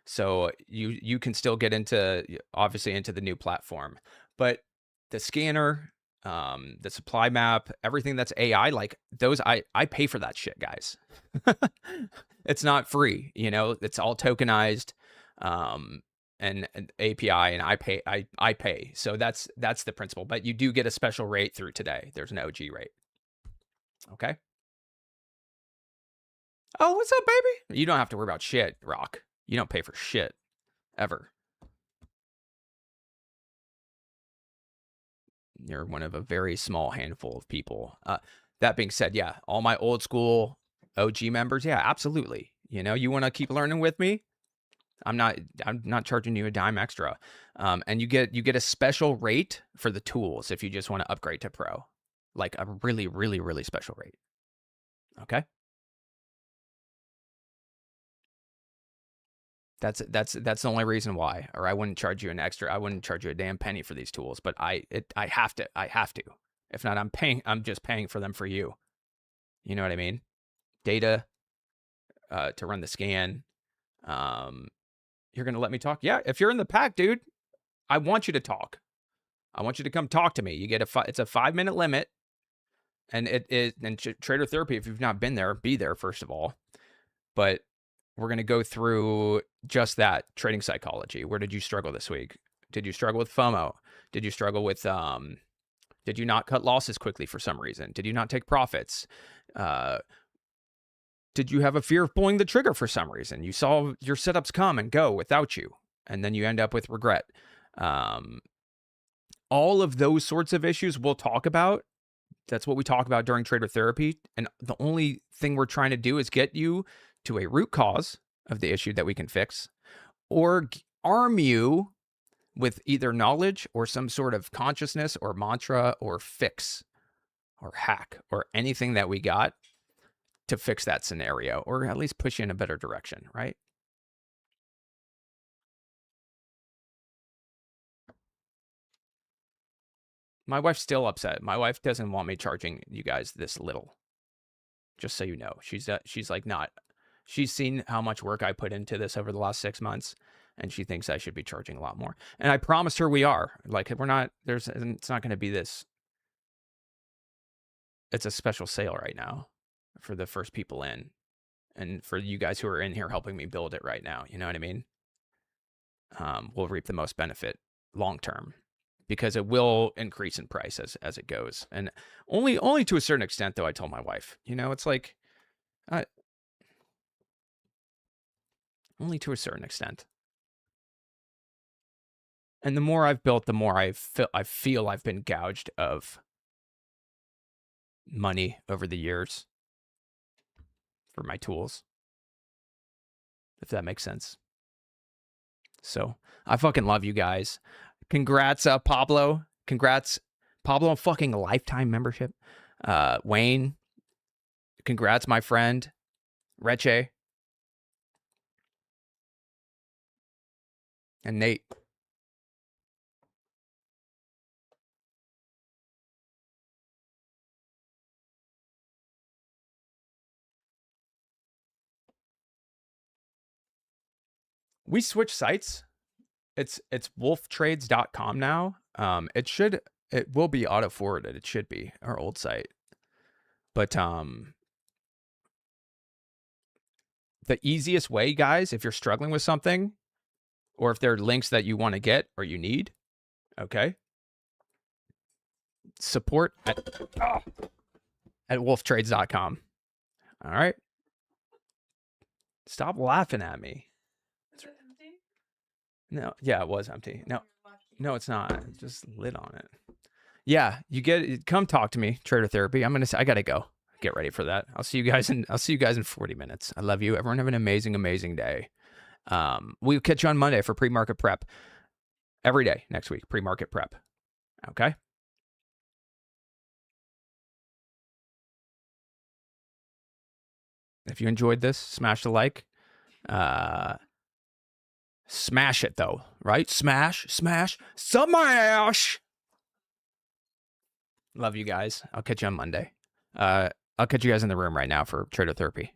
So you can still get into the new platform, but the scanner, the supply map, everything that's AI, like those, I pay for that shit, guys. It's not free, it's all tokenized, and API, and I pay. So that's the principle, but you do get a special rate through today. There's an OG rate. Okay. Oh, what's up, baby? You don't have to worry about shit, Rock. You don't pay for shit ever. You're one of a very small handful of people. That being said, yeah, all my old school OG members, yeah, absolutely. You want to keep learning with me? I'm not charging you a dime extra. And you get a special rate for the tools if you just want to upgrade to pro, like a really, really, really special rate. Okay. That's the only reason why, or I wouldn't charge you I wouldn't charge you a damn penny for these tools, but I have to. If not, I'm just paying for them for you. You know what I mean? Data, to run the scan. You're going to let me talk? Yeah. If you're in the pack, dude, I want you to talk. I want you to come talk to me. You get it's a 5-minute limit, and Trader Therapy, if you've not been there, be there first of all. But we're going to go through just that trading psychology. Where did you struggle this week? Did you struggle with FOMO? Did you struggle with, did you not cut losses quickly for some reason? Did you not take profits? Did you have a fear of pulling the trigger for some reason? You saw your setups come and go without you, and then you end up with regret. All of those sorts of issues we'll talk about. That's what we talk about during Trader Therapy. And the only thing we're trying to do is get you to a root cause of the issue that we can fix, or arm you with either knowledge or some sort of consciousness or mantra or fix or hack or anything that we got to fix that scenario, or at least push you in a better direction, right? My wife's still upset. My wife doesn't want me charging you guys this little. Just so you know, she's like not. She's seen how much work I put into this over the last 6 months, and she thinks I should be charging a lot more. And I promised her we are. Like, we're not. It's not going to be this. It's a special sale right now for the first people in, and for you guys who are in here helping me build it right now. You know what I mean? We'll reap the most benefit long term, because it will increase in price as it goes, and only to a certain extent. Though I told my wife, you know, it's like, only to a certain extent. And the more I've built, the more I feel I've been gouged of money over the years for my tools, if that makes sense. So I fucking love you guys. Congrats, Pablo. Congrats, Pablo, fucking lifetime membership. Wayne, congrats, my friend. Reche. And Nate. We switched sites. It's wolftrades.com now. It will be auto forwarded. It should be our old site. But the easiest way, guys, if you're struggling with something, or if there are links that you want to get or you need, okay, support at wolftrades.com. All right. Stop laughing at me. Is it empty? No, yeah, it was empty. No, it's not. It's just lid on it. Yeah, come talk to me, Trader Therapy. I gotta go. Get ready for that. I'll see you guys in 40 minutes. I love you. Everyone have an amazing, amazing day. We'll catch you on Monday for pre-market prep. Every day next week, pre-market prep. Okay? If you enjoyed this, smash the like. Smash it though, right? Smash. Love you guys. I'll catch you on Monday. I'll catch you guys in the room right now for Trader Therapy.